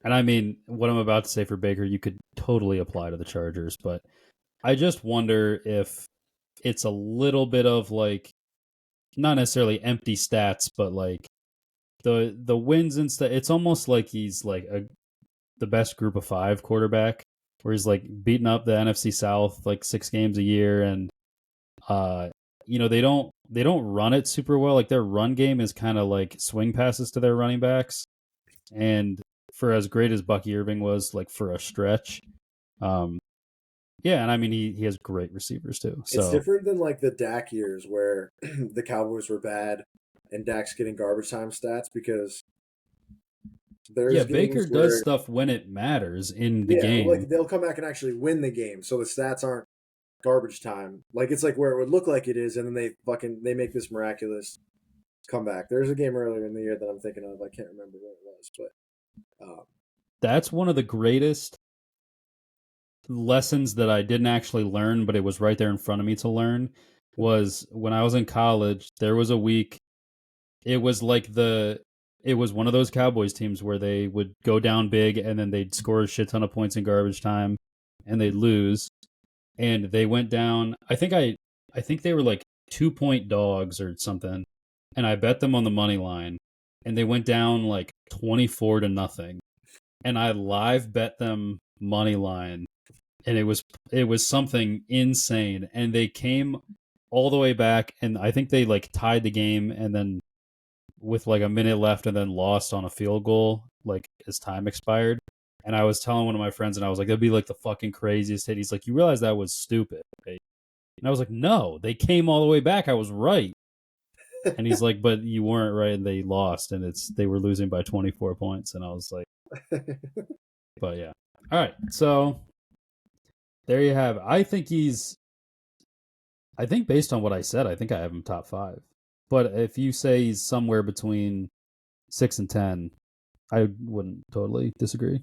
and I mean, what I'm about to say for Baker, you could totally apply to the Chargers, but I just wonder if it's a little bit of like, not necessarily empty stats, but like the wins and stuff. It's almost like he's like the best group of 5 quarterback, where he's like beating up the NFC South like 6 games a year, and they don't run it super well. Like their run game is kind of like swing passes to their running backs, and for as great as Bucky Irving was, like for a stretch, yeah, and I mean he has great receivers too. So It's different than like the Dak years where the Cowboys were bad and Dak's getting garbage time stats because there's Baker games does where stuff when it matters in the game. like they'll come back and actually win the game, so the stats aren't garbage time. Like it's like where it would look like it is, and then they make this miraculous comeback. There's a game earlier in the year that I'm thinking of. I can't remember what it was, but That's one of the greatest lessons that I didn't actually learn, but it was right there in front of me to learn, was when I was in college. There was a week, it was one of those Cowboys teams where they would go down big and then they'd score a shit ton of points in garbage time and they'd lose. And they went down, I think they were like 2-point dogs or something, and I bet them on the money line, and they went down like 24-0, and I live bet them money line, and it was something insane, and they came all the way back, and I think they like tied the game, and then with like a minute left, and then lost on a field goal like as time expired. And I was telling one of my friends, and I was like, that'd be like the fucking craziest hit. He's like, you realize that was stupid, right? And I was like, no, they came all the way back. I was right. And he's like, but you weren't right, and they lost, and they were losing by 24 points. And I was like, but yeah. All right. So there you have it. I think based on what I said, I think I have him top 5. But if you say he's somewhere between 6 and 10, I wouldn't totally disagree.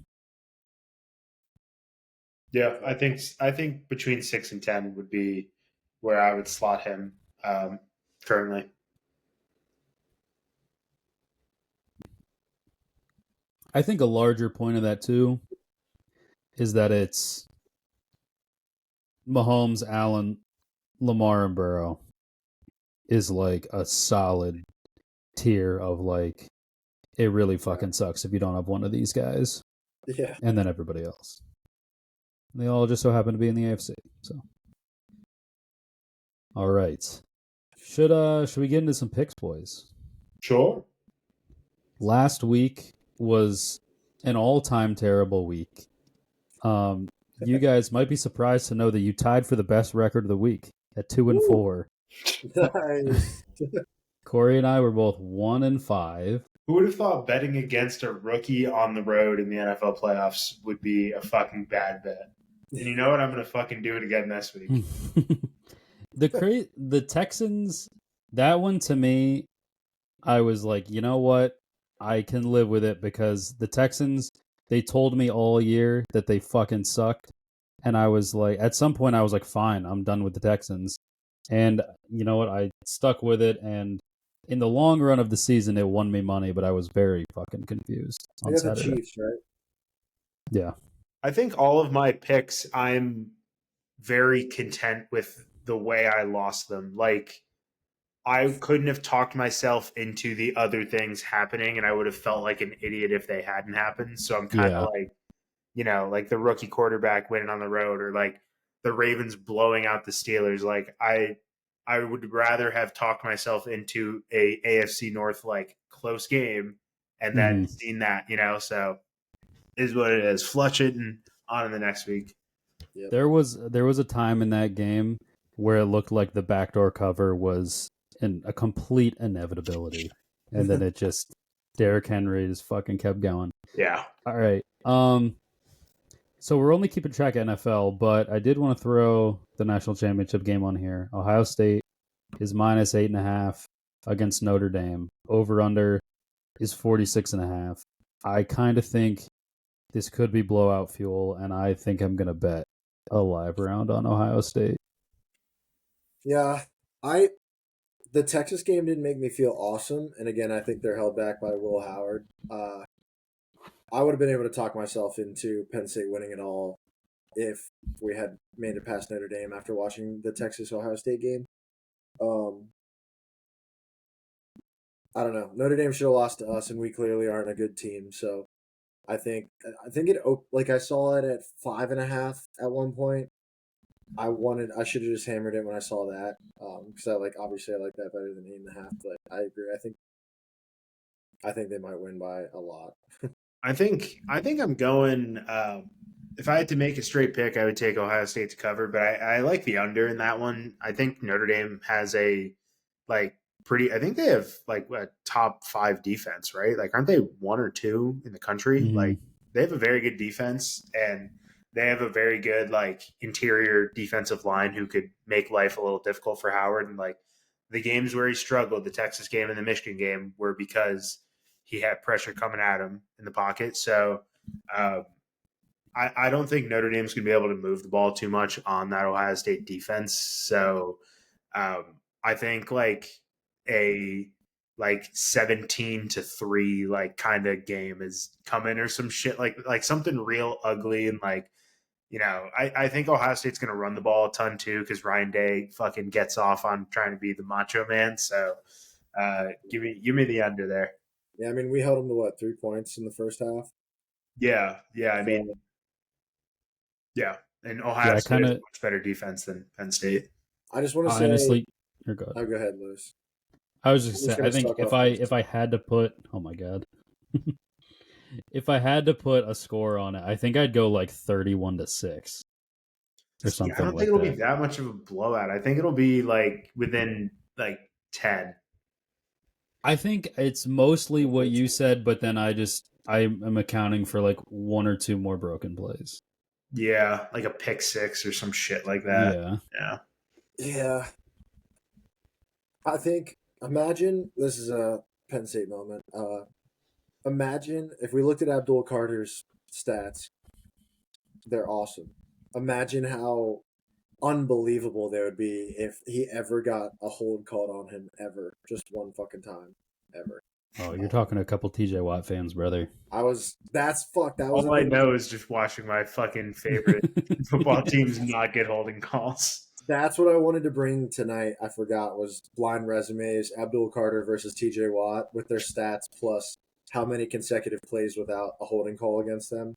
Yeah, I think between 6 and 10 would be where I would slot him currently. I think a larger point of that too is that it's Mahomes, Allen, Lamar, and Burrow is like a solid tier of like, it really fucking sucks if you don't have one of these guys. yeah. And then everybody else. They all just so happen to be in the AFC. So, all right. Should we get into some picks, boys? Sure. Last week was an all-time terrible week. You guys might be surprised to know that you tied for the best record of the week at 2-4. Nice. Corey and I were both 1-5. Who would have thought betting against a rookie on the road in the NFL playoffs would be a fucking bad bet? And you know what? I'm going to fucking do it again this week. The Texans, that one to me, I was like, you know what? I can live with it because the Texans, they told me all year that they fucking sucked. And I was like, at some point I was like, fine, I'm done with the Texans. And you know what? I stuck with it. And in the long run of the season, it won me money, but I was very fucking confused on I got the Saturday. Chiefs, right? Yeah. I think all of my picks, I'm very content with the way I lost them. Like, I couldn't have talked myself into the other things happening, and I would have felt like an idiot if they hadn't happened. So I'm kind of Yeah. like, like the rookie quarterback winning on the road, or like the Ravens blowing out the Steelers. Like, I would rather have talked myself into a AFC North like close game and then Mhm. seen that, So is what it is. Flush it and on in the next week. Yep. There was a time in that game where it looked like the backdoor cover was a complete inevitability, and then it just Derrick Henry just fucking kept going. Yeah. All right. So we're only keeping track of NFL, but I did want to throw the national championship game on here. Ohio State is -8.5 against Notre Dame. Over under is 46.5. I kind of think this could be blowout fuel, and I think I'm gonna bet a live round on Ohio State. Yeah, the Texas game didn't make me feel awesome, and again, I think they're held back by Will Howard. I would have been able to talk myself into Penn State winning it all if we had made it past Notre Dame after watching the Texas Ohio State game. Um, I don't know. Notre Dame should have lost to us, and we clearly aren't a good team. So I think like I saw it at 5.5 at one point. I should have just hammered it when I saw that because obviously I like that better than 8.5. But I agree. I think they might win by a lot. I think I'm going. If I had to make a straight pick, I would take Ohio State to cover, but I like the under in that one. I think Notre Dame has a like pretty. I think they have like a top 5 defense, right? Like, aren't they 1 or 2 in the country? Mm-hmm. Like, they have a very good defense, and they have a very good like interior defensive line who could make life a little difficult for Howard. And like the games where he struggled, the Texas game and the Michigan game, were because he had pressure coming at him in the pocket. So I don't think Notre Dame's going to be able to move the ball too much on that Ohio State defense. So I think like a 17-3 like kind of game is coming, or some shit like something real ugly. And like, I think Ohio State's going to run the ball a ton too, because Ryan Day fucking gets off on trying to be the macho man. So give me the under there. Yeah, I mean we held them to what 3 points in the first half. Yeah. I mean, So yeah. And Yeah, Ohio I State kind has a of much better defense than Penn State. I just want to say, honestly, you're good. oh, go ahead, Lewis. I was I'm just just saying. I gonna think suck up first. if I had to put, oh my god, if I had to put a score on it, I think I'd go like 31-6 or See, I something don't think like it'll be that. that much of a blowout. I think it'll be like within like 10. I think it's mostly what you 13. said, but then I am accounting for like 1 or 2 more broken plays. Yeah, like a pick 6 or some shit like that. Yeah. Yeah. Yeah, I think. Imagine this is a Penn State moment. Imagine if we looked at Abdul Carter's stats. They're awesome. Imagine how unbelievable they would be if he ever got a hold called on him ever, just one fucking time, ever. Oh, you're talking to a couple TJ Watt fans, brother. That's fuck. That was the All I thing. know is just watching my fucking favorite football teams not get holding calls. That's what I wanted to bring tonight. I forgot was blind resumes. Abdul Carter versus TJ Watt with their stats plus how many consecutive plays without a holding call against them.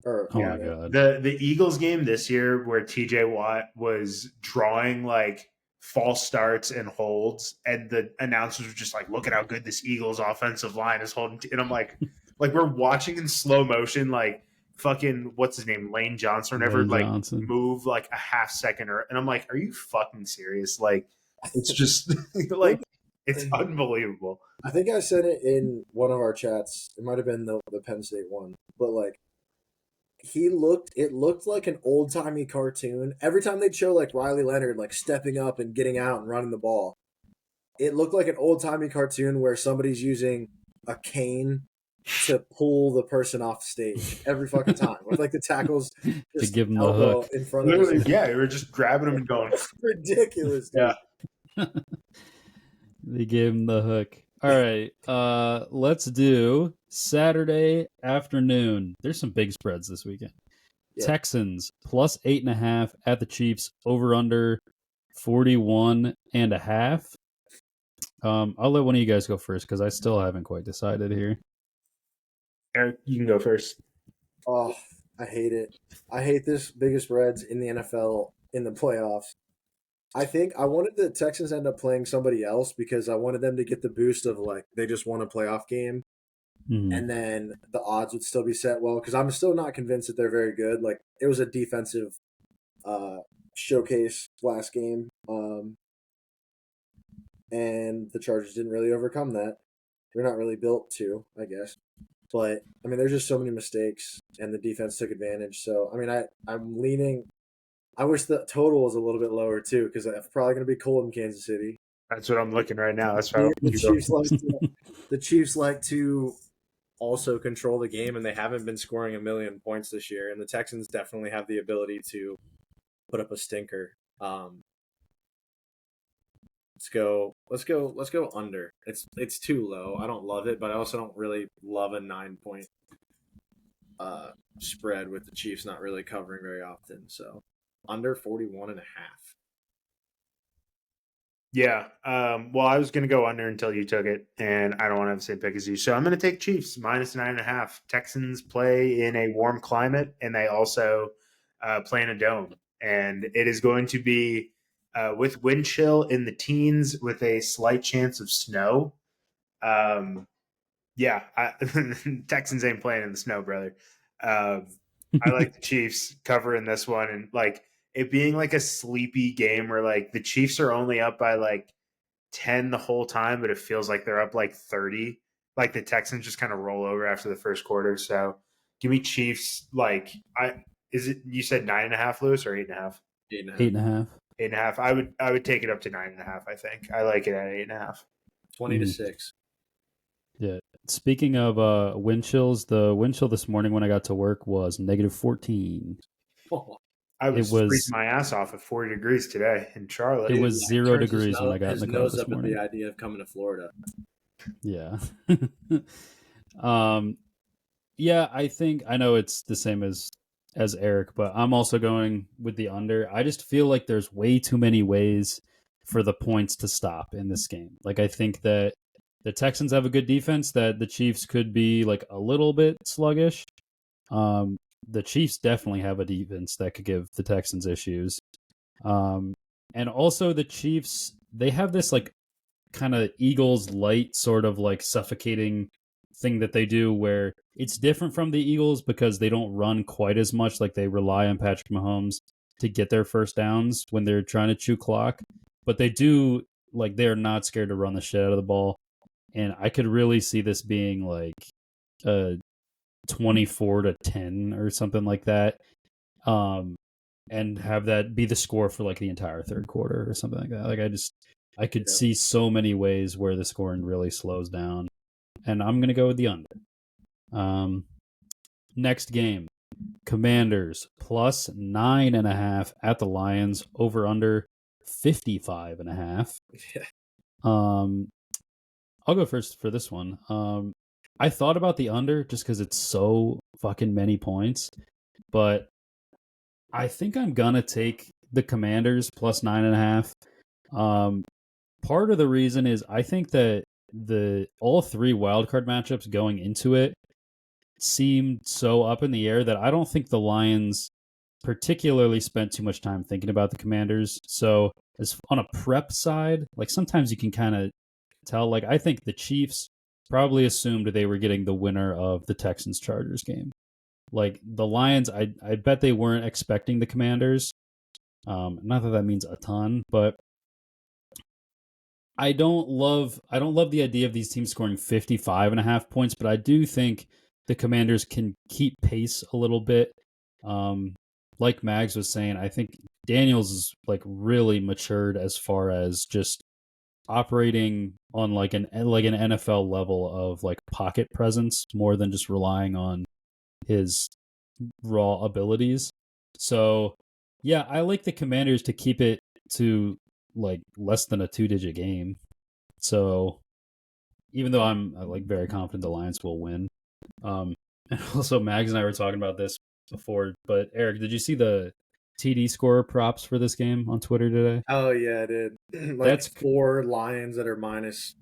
Or Oh Yeah. my god. The Eagles game this year where TJ Watt was drawing like false starts and holds, and the announcers were just like, look at how good this Eagles offensive line is holding. And I'm like we're watching in slow motion, like fucking, what's his name? Lane Johnson or whatever, Lane like Johnson. move like a half second. And I'm like, are you fucking serious? Like, it's just like, it's unbelievable. I think I said it in one of our chats. It might have been the Penn State one, but like it looked like an old timey cartoon. Every time they'd show like Riley Leonard like stepping up and getting out and running the ball, it looked like an old timey cartoon where somebody's using a cane to pull the person off stage every fucking time with like the tackles To just give him the elbow hook. in front of Literally, us. yeah, we were just grabbing him and going, Ridiculous, dude. yeah. They gave him the hook. All right. Let's do Saturday afternoon. There's some big spreads this weekend. Yeah. Texans plus 8.5 at the Chiefs, over under 41.5. I'll let one of you guys go first because I still haven't quite decided here. Eric, you can go first. Oh, I hate it. I hate this biggest spreads in the NFL in the playoffs. I think I wanted the Texans to end up playing somebody else because I wanted them to get the boost of like they just won a playoff game, Mm-hmm. and then the odds would still be set well because I'm still not convinced that they're very good. Like it was a defensive uh, showcase last game, and the Chargers didn't really overcome that. They're not really built to, I guess. But I mean, there's just so many mistakes, and the defense took advantage. So I mean, I'm leaning. I wish the total was a little bit lower too, because it's probably going to be cold in Kansas City. That's what I'm looking right now. That's why The Chiefs like to also control the game, and they haven't been scoring a million points this year. And the Texans definitely have the ability to put up a stinker. Let's go under. It's too low. I don't love it, but I also don't really love a 9 point spread with the Chiefs not really covering very often. So under 41.5. Yeah. Well, I was going to go under until you took it, and I don't want to have the same pick as you. So I'm going to take Chiefs minus 9.5. Texans play in a warm climate, and they also play in a dome. And it is going to be with wind chill in the teens with a slight chance of snow. Yeah, Texans ain't playing in the snow, brother. I like the Chiefs covering this one, and like it being like a sleepy game where like the Chiefs are only up by like 10 the whole time, but it feels like they're up like 30. Like the Texans just kind of roll over after the first quarter. So give me Chiefs. Like is it you said 9.5, Lewis, or 8.5? 8.5. 8.5. 8.5. I would take it up to 9.5. I think I like it at 8.5. 20 to 6. Yeah. Speaking of wind chills, the wind chill this morning when I got to work was -14. Oh, I It was was freezing my ass off at 40 degrees today in Charlotte. it was 0 turns degrees when I got in his the car nose this up at morning. the idea of coming to Florida. Yeah. Yeah, I know it's the same as Eric, but I'm also going with the under. I just feel like there's way too many ways for the points to stop in this game. Like I think that the Texans have a good defense, that the Chiefs could be like a little bit sluggish. The Chiefs definitely have a defense that could give the Texans issues. And also the Chiefs, they have this like kind of Eagles light sort of like suffocating thing that they do where it's different from the Eagles because they don't run quite as much. Like they rely on Patrick Mahomes to get their first downs when they're trying to chew clock, but they do, like, they're not scared to run the shit out of the ball. And I could really see this being like a 24-10 or something like that. And have that be the score for like the entire third quarter or something like that. Like I could see so many ways where the scoring really slows down, and I'm gonna go with the under. Next game, Commanders plus 9.5 at the Lions, over under 55.5. Yeah. I'll go first for this one. I thought about the under just because it's so fucking many points, but I think I'm gonna take the Commanders plus 9.5. Part of the reason is I think that all three wildcard matchups going into it seemed so up in the air that I don't think the Lions particularly spent too much time thinking about the Commanders. So as on a prep side, like sometimes you can kind of tell, like I think the Chiefs probably assumed they were getting the winner of the Texans Chargers game. Like the Lions, I bet they weren't expecting the Commanders. Not that means a ton, but I don't love the idea of these teams scoring 55.5 points, but I do think the Commanders can keep pace a little bit. Like Mags was saying, I think Daniels is like really matured as far as just operating on like an NFL level of like pocket presence more than just relying on his raw abilities. So yeah, I like the Commanders to keep it to like less than a 2-digit game. So even though I'm like very confident the Lions will win, and also Mags and I were talking about this before. But Eric, did you see the TD score props for this game on Twitter today? Oh yeah, I did. Like That's 4 Lions that are minus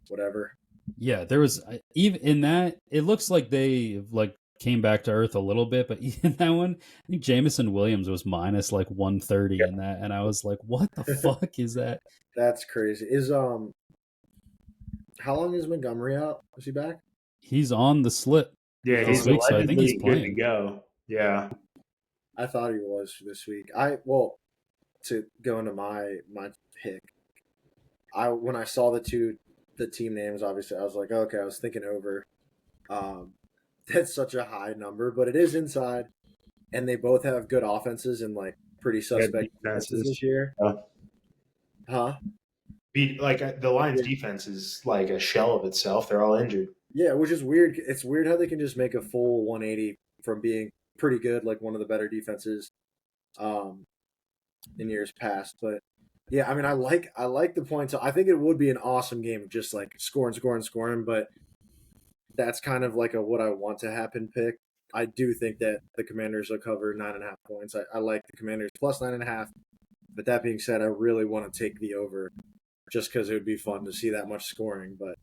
whatever. yeah. There was even in that. It looks like they like came back to earth a little bit, but in that one, I think Jamison Williams was minus like 130 in that, and I was like, what the fuck is that? That's crazy. How long is Montgomery out? Is he back? He's on the slip Yeah, this he's week, so I think he's allegedly good to playing. go. Yeah. I thought he was for this week. To go into my pick, when I saw the team names, obviously I was like, okay, I was thinking over. That's such a high number, but it is inside, and they both have good offenses and like pretty suspect defenses this year. Huh? Like the Lions' defense is like a shell of itself. They're all injured. Yeah, which is weird. It's weird how they can just make a full 180 from being pretty good, like one of the better defenses, in years past. But yeah, I mean, I like the points. I think it would be an awesome game of just like scoring. But that's kind of like a what I want to happen pick. I do think that the Commanders will cover 9.5 points. I like the Commanders plus 9.5. But that being said, I really want to take the over, just because it would be fun to see that much scoring. But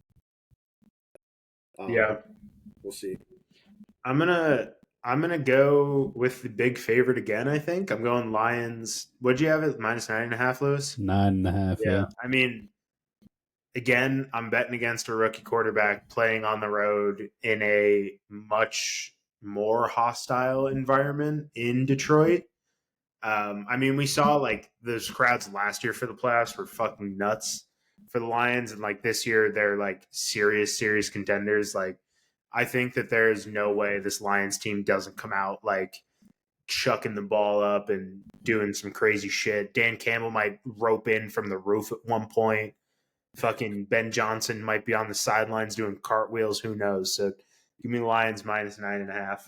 yeah, we'll see. I'm gonna go with the big favorite again. I think I'm going Lions. What'd you have it minus 9.5, Lewis? 9.5. Yeah. I mean, again, I'm betting against a rookie quarterback playing on the road in a much more hostile environment in Detroit. I mean, we saw like those crowds last year for the playoffs were fucking nuts for the Lions, and like this year they're like serious contenders. Like, I think that there is no way this Lions team doesn't come out like chucking the ball up and doing some crazy shit. Dan Campbell might rope in from the roof at one point. Fucking Ben Johnson might be on the sidelines doing cartwheels. Who knows? So give me Lions minus 9.5.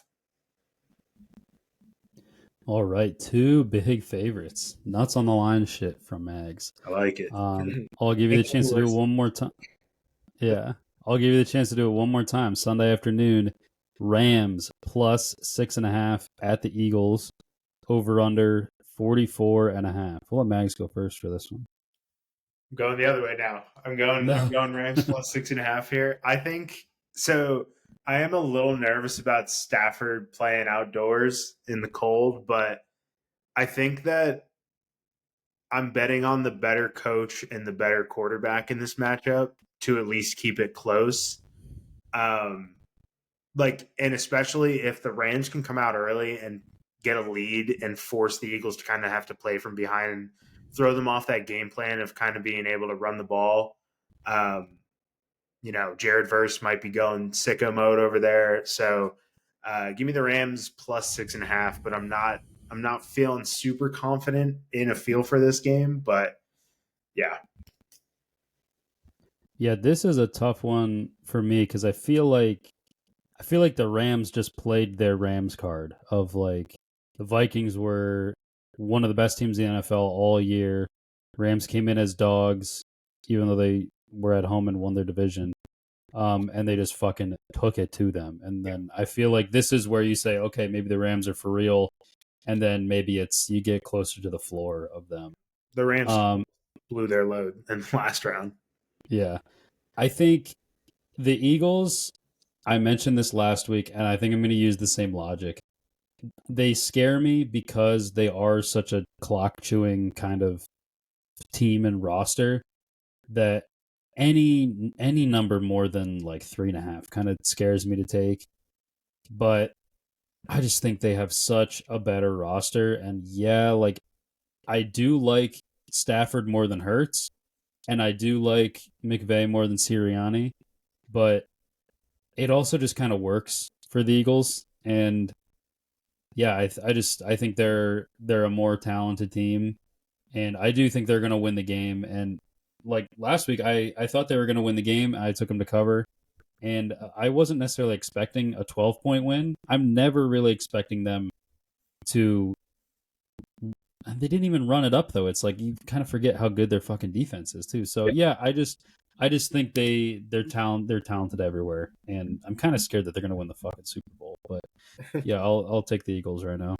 All right, 2 big favorites. Nuts on the line shit from Mags. I like it. I'll give you the chance to do it one more time. Yeah, I'll give you the chance to do it one more time. Sunday afternoon, Rams plus 6.5 at the Eagles. Over under 44.5. We'll let Mags go first for this one. I'm going the other way now. I'm going Rams plus 6.5 here. I think so. I am a little nervous about Stafford playing outdoors in the cold, but I think that I'm betting on the better coach and the better quarterback in this matchup to at least keep it close. And especially if the Rams can come out early and get a lead and force the Eagles to kind of have to play from behind and throw them off that game plan of kind of being able to run the ball. Jared Verse might be going sicko mode over there. So give me the Rams plus 6.5, but I'm not feeling super confident in a feel for this game, but yeah. Yeah, this is a tough one for me because I feel like the Rams just played their Rams card of like the Vikings were one of the best teams in the NFL all year. Rams came in as dogs, even though they were at home and won their division. And they just fucking took it to them. And then I feel like this is where you say, okay, maybe the Rams are for real. And then maybe it's you get closer to the floor of them. The Rams blew their load in the last round. Yeah. I think the Eagles, I mentioned this last week, and I think I'm going to use the same logic. They scare me because they are such a clock-chewing kind of team and roster that any number more than like 3.5 kind of scares me to take. But I just think they have such a better roster. And yeah, like I do like Stafford more than Hurts, and I do like McVay more than Sirianni, but it also just kind of works for the Eagles. And yeah, I think they're a more talented team, and I do think they're going to win the game. And like last week, I thought they were going to win the game. I took them to cover, and I wasn't necessarily expecting a 12-point win. I'm never really expecting them to. They didn't even run it up though. It's like you kind of forget how good their fucking defense is too. So yeah, I just think they're talented everywhere, and I'm kind of scared that they're going to win the fucking Super Bowl. But yeah, I'll take the Eagles right now.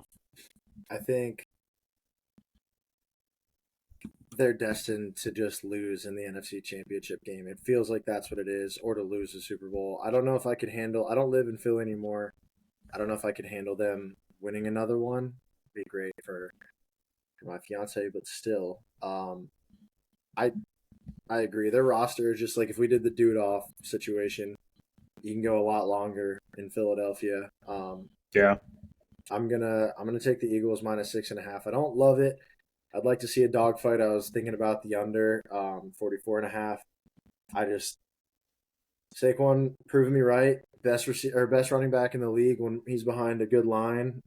I think they're destined to just lose in the NFC Championship game. It feels like that's what it is, or to lose the Super Bowl. I don't know if I could handle. I don't live in Philly anymore. I don't know if I could handle them winning another one. It'd be great for my fiance, but still, I I agree. Their roster is just like if we did the dude off situation, you can go a lot longer in Philadelphia. Yeah. I'm gonna take the Eagles minus 6.5. I don't love it. I'd like to see a dogfight. I was thinking about the under 44.5. I just Saquon proving me right. Best running back in the league when he's behind a good line.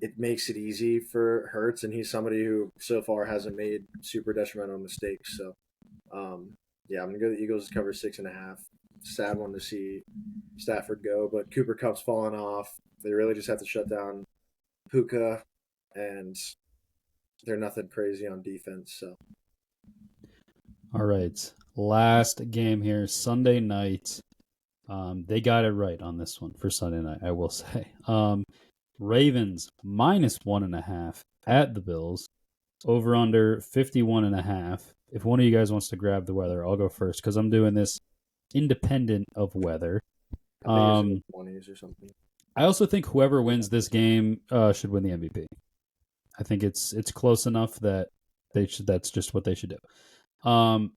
It makes it easy for Hurts, and he's somebody who so far hasn't made super detrimental mistakes. So, yeah, I'm gonna go the Eagles to cover 6.5. Sad one to see Stafford go, but Cooper Cup's falling off. They really just have to shut down Puka, and they're nothing crazy on defense. So, All right, last game here, Sunday night. They got it right on this one for Sunday night, I will say. Ravens minus 1.5 at the Bills. Over under 51.5. If one of you guys wants to grab the weather, I'll go first because I'm doing this independent of weather. I think it's in the 20s or something. I also think whoever wins this game should win the MVP. I think it's close enough that they should. That's just what they should do. I'm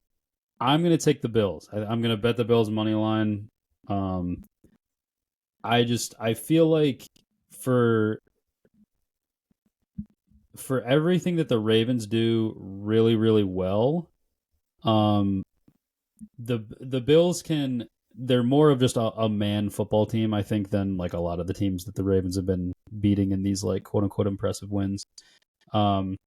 going to take the Bills. I'm going to bet the Bills money line. I feel like for everything that the Ravens do really, really well, the Bills they're more of just a man football team, I think, than like a lot of the teams that the Ravens have been beating in these like quote unquote impressive wins. And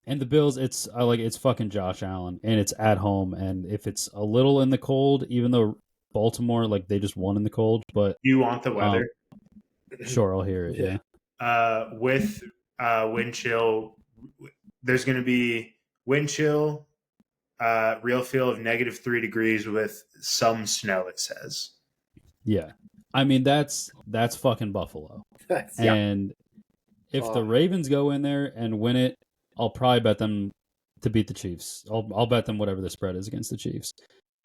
the Bills, it's fucking Josh Allen, and it's at home, and if it's a little in the cold, even though Baltimore like they just won in the cold, but You want the weather? Sure, I'll hear it. Yeah. With wind chill, there's going to be wind chill, real feel of -3 degrees with some snow. It says. Yeah, I mean that's fucking Buffalo, and if the Ravens go in there and win it, I'll probably bet them to beat the Chiefs. I'll bet them whatever the spread is against the Chiefs.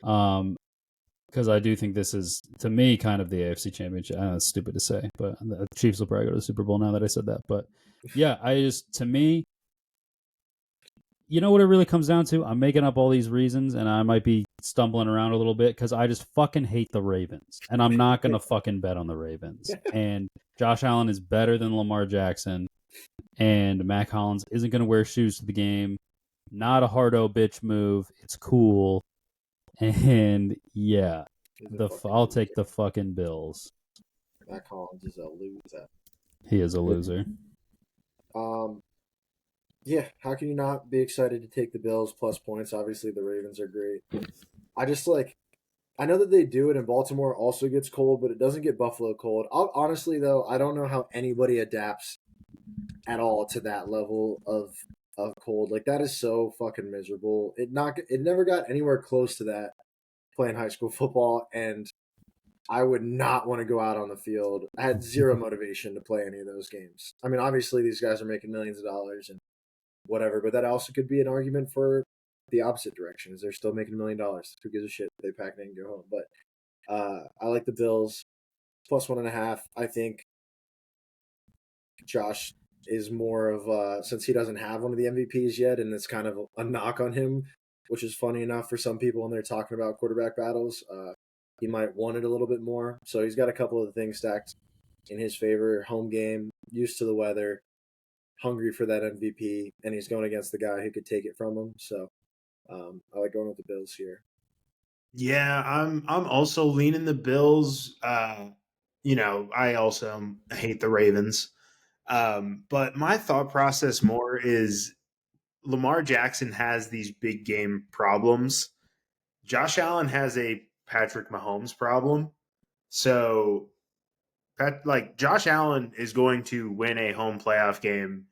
Because I do think this is, to me, kind of the AFC Championship. I know it's stupid to say, but the Chiefs will probably go to the Super Bowl now that I said that. But yeah, to me, you know what it really comes down to? I'm making up all these reasons, and I might be stumbling around a little bit because I just fucking hate the Ravens, and I'm not going to fucking bet on the Ravens. And Josh Allen is better than Lamar Jackson, and Mac Hollins isn't going to wear shoes to the game. Not a hardo bitch move. It's cool. And yeah, I'll take the fucking Bills. Mac Hollins is a loser. He is a loser. Yeah, how can you not be excited to take the Bills plus points? Obviously, the Ravens are great. I know that they do it, and Baltimore also gets cold, but it doesn't get Buffalo cold. Honestly, though, I don't know how anybody adapts at all to that level of cold. Like, that is so fucking miserable. It never got anywhere close to that playing high school football, and I would not want to go out on the field. I had zero motivation to play any of those games. I mean, obviously, these guys are making millions of dollars and whatever, but that also could be an argument for the opposite direction. Is they're still making $1 million? Who gives a shit? They pack it in and go home. But I like the Bills plus 1.5. I think Josh is more of since he doesn't have one of the MVPs yet, and it's kind of a knock on him, which is funny enough for some people when they're talking about quarterback battles. He might want it a little bit more, so he's got a couple of things stacked in his favor. Home game, used to the weather, hungry for that MVP, and he's going against the guy who could take it from him. So I like going with the Bills here. Yeah, I'm also leaning the Bills. I also hate the Ravens. But my thought process more is Lamar Jackson has these big game problems. Josh Allen has a Patrick Mahomes problem. So Josh Allen is going to win a home playoff game,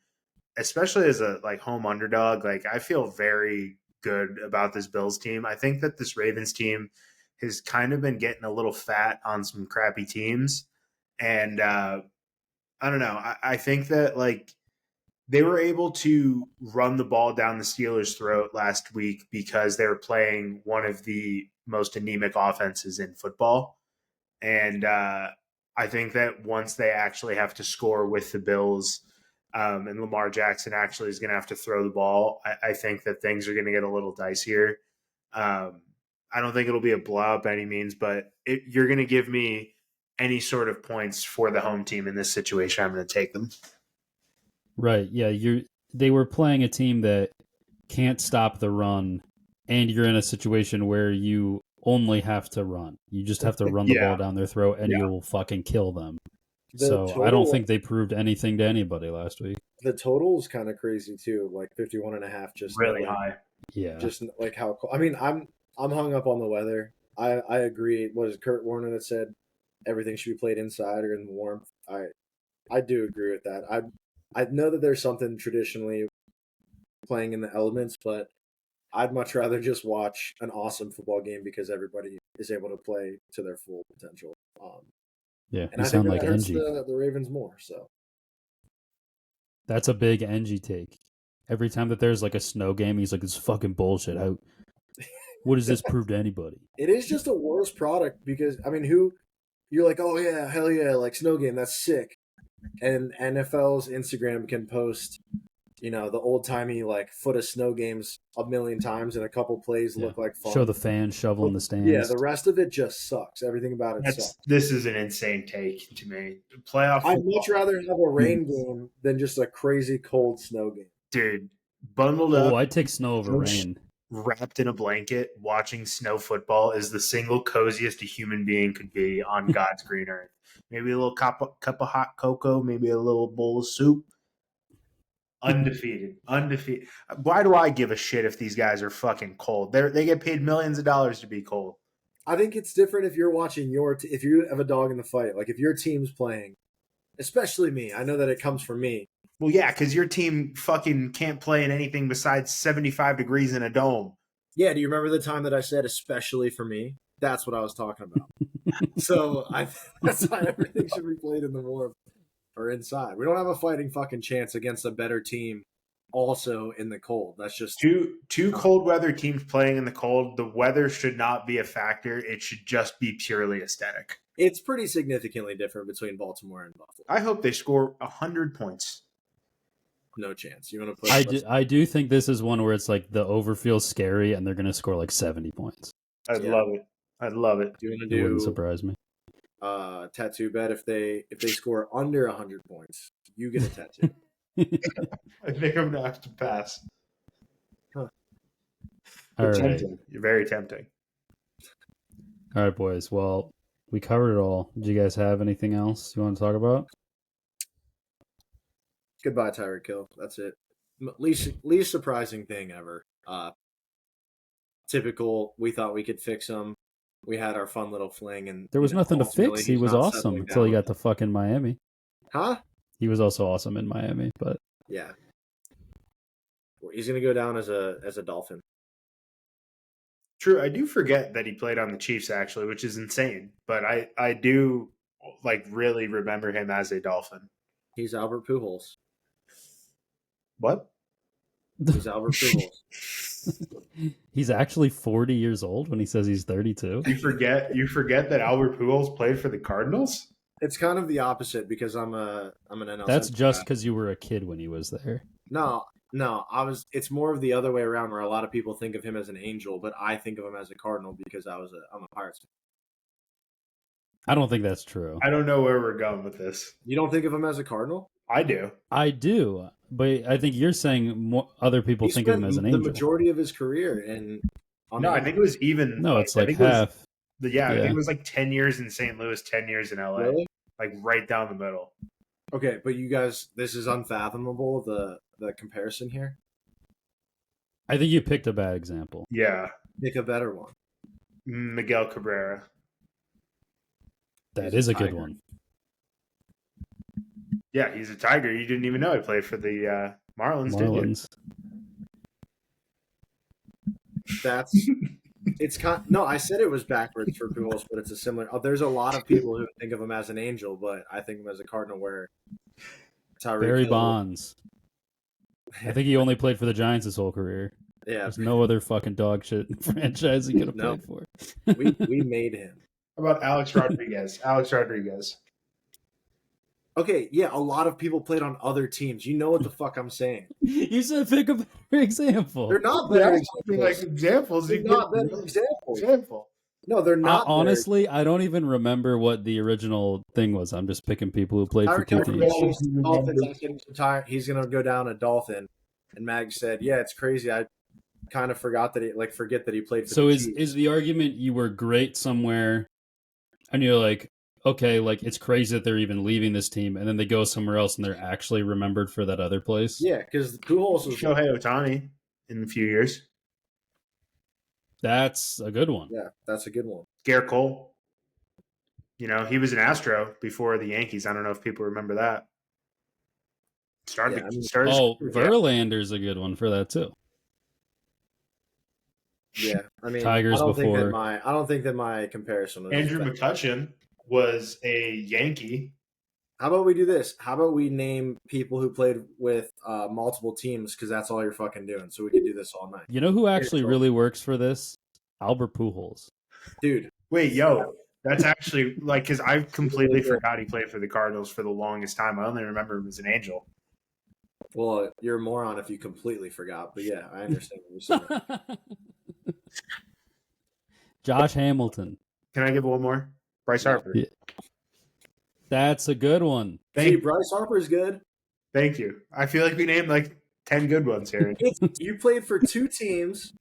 especially as a home underdog. Like, I feel very good about this Bills team. I think that this Ravens team, has kind of been getting a little fat on some crappy teams. And I don't know. I think that like they were able to run the ball down the Steelers' throat last week because they were playing one of the most anemic offenses in football. And I think that once they actually have to score with the Bills and Lamar Jackson actually is going to have to throw the ball, I think that things are going to get a little dicier. I don't think it'll be a blowout by any means, but you're going to give me any sort of points for the home team in this situation, I'm going to take them. Right. Yeah. They were playing a team that can't stop the run, and you're in a situation where you only have to run. You just have to run the ball down their throat, and you'll fucking kill them. I don't think they proved anything to anybody last week. The total is kind of crazy too, like 51.5, just really high. Yeah. Just like how cold. I mean, I'm hung up on the weather. I agree. What is Kurt Warner that said everything should be played inside or in the warmth? I do agree with that. I know that there's something traditionally playing in the elements, but I'd much rather just watch an awesome football game because everybody is able to play to their full potential. Yeah, and I think that hurts the Ravens more. So that's a big NG take. Every time that there's like a snow game, he's like, "It's fucking bullshit." What does this prove to anybody? It is just a worse product because I mean, you're like, oh yeah, hell yeah, like snow game, that's sick. And NFL's Instagram can post, the old timey like foot of snow games a million times, and a couple plays look like fun. Show the fans shoveling the stands. Yeah, the rest of it just sucks. Everything about it sucks. This is an insane take to me. Playoff. I'd much rather have a rain game than just a crazy cold snow game. Dude, bundled up. I'd take snow over rain. Wrapped in a blanket, watching snow football is the single coziest a human being could be on God's green earth. Maybe a little cup of hot cocoa, maybe a little bowl of soup. Undefeated. Why do I give a shit if these guys are fucking cold? They get paid millions of dollars to be cold. I think it's different if you're watching if you have a dog in the fight. Like if your team's playing, especially me. I know that it comes from me. Well, yeah, because your team fucking can't play in anything besides 75 degrees in a dome. Yeah, do you remember the time that I said especially for me? That's what I was talking about. So that's why everything should be played in the warmth or inside. We don't have a fighting fucking chance against a better team also in the cold. That's just two cold weather teams playing in the cold. The weather should not be a factor. It should just be purely aesthetic. It's pretty significantly different between Baltimore and Buffalo. I hope they score 100 points. No chance. You want to put? I do think this is one where it's like the over feels scary, and they're going to score like 70 points. I'd love it. Do you want to do? It wouldn't surprise me. Tattoo bet if they score under 100 points, you get a tattoo. I think I'm gonna have to pass. Huh. All right. You're very tempting. All right, boys. Well, we covered it all. Do you guys have anything else you want to talk about? Goodbye, Tyreek Hill. That's it. Least surprising thing ever. Typical. We thought we could fix him. We had our fun little fling, and there was nothing to fix. He was awesome until he got to fucking Miami. Huh? He was also awesome in Miami, but yeah, he's gonna go down as a Dolphin. True. I do forget that he played on the Chiefs actually, which is insane. But I do really remember him as a Dolphin. He's Albert Pujols. What? He's Albert Pujols. He's actually 40 years old when he says he's 32. You forget that Albert Pujols played for the Cardinals? It's kind of the opposite because I'm an NL. That's just because you were a kid when he was there. No, it's more of the other way around where a lot of people think of him as an Angel, but I think of him as a Cardinal because I'm a Pirates fan. I don't think that's true. I don't know where we're going with this. You don't think of him as a Cardinal? I do. I do, but I think you're saying other people think of him as an Angel. The majority of his career, I think it was even. No, it's like half. I think it was like 10 years in St. Louis, 10 years in LA, really? Like right down the middle. Okay, but you guys, this is unfathomable. The comparison here. I think you picked a bad example. Yeah, pick a better one. Miguel Cabrera. That is a good one. Yeah, he's a Tiger. You didn't even know he played for the Marlins, did you? It's no, I said it was backwards for Pujols, but it's a similar. There's a lot of people who think of him as an angel, but I think of him as a Cardinal. Where Tyreek Barry Hill, Bonds. I think he only played for the Giants his whole career. yeah, There's no other fucking dog shit franchise he could have No. played for. we made him. How about Alex Rodriguez? Alex Rodriguez. Okay, yeah, a lot of people played on other teams. You know what the fuck I'm saying? You said pick a better example. They're not better examples. Like examples. They're not better examples. No, they're not. Honestly, I don't even remember what the original thing was. I'm just picking people who played for two teams. He's gonna go down a Dolphin, and Mag said, "Yeah, it's crazy. I kind of forgot that forget that he played for." So the Chiefs. is the argument you were great somewhere, and you're like, okay, like it's crazy that they're even leaving this team, and then they go somewhere else and they're actually remembered for that other place? Yeah, because Pujols was Shohei Ohtani in a few years. That's a good one. Yeah, that's a good one. Garrett Cole. You know, he was an Astro before the Yankees. I don't know if people remember that. Verlander's a good one for that too. Yeah, I mean, Tigers I don't before. I don't think that my comparison was Andrew McCutchen was a Yankee. How about we do this? How about we name people who played with multiple teams, because that's all you're fucking doing. So we could do this all night. You know who actually really works for this? Albert Pujols. Dude. Wait, yo. That's actually, like, because I completely forgot he played for the Cardinals for the longest time. I only remember him as an Angel. Well, you're a moron if you completely forgot. But yeah, I understand what you're saying. Josh Hamilton. Can I give one more? Bryce Harper. Yeah. That's a good one. Bryce Harper's good. Thank you. I feel like we named like 10 good ones here. You played for two teams,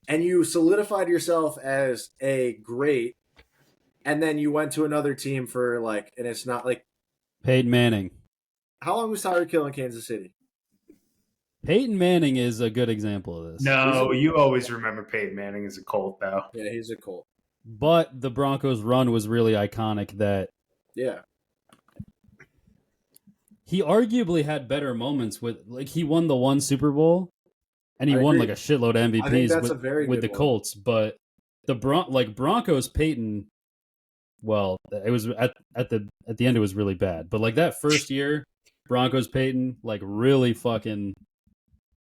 and you solidified yourself as a great, and then you went to another team for and it's not like Peyton Manning. How long was Tyreek Hill in Kansas City? Peyton Manning is a good example of this. No, you always remember Peyton Manning as a Colt, though. Yeah, he's a Colt. But the Broncos' run was really iconic. Yeah. He arguably had better moments with, he won the one Super Bowl, and he won a shitload of MVPs with the Colts. But the Broncos Peyton, well, it was at the end it was really bad. But that first year, Broncos Peyton really fucking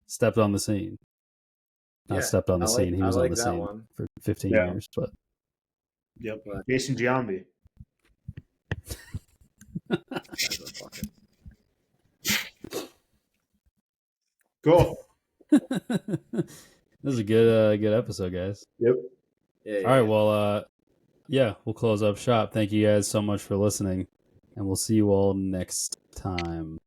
stepped on the scene. Not stepped on the scene. He was on the scene for 15 years. But yep, Jason Giambi. Cool. This is a good episode, guys. Yep. Yeah, all right. Well, we'll close up shop. Thank you guys so much for listening, and we'll see you all next time.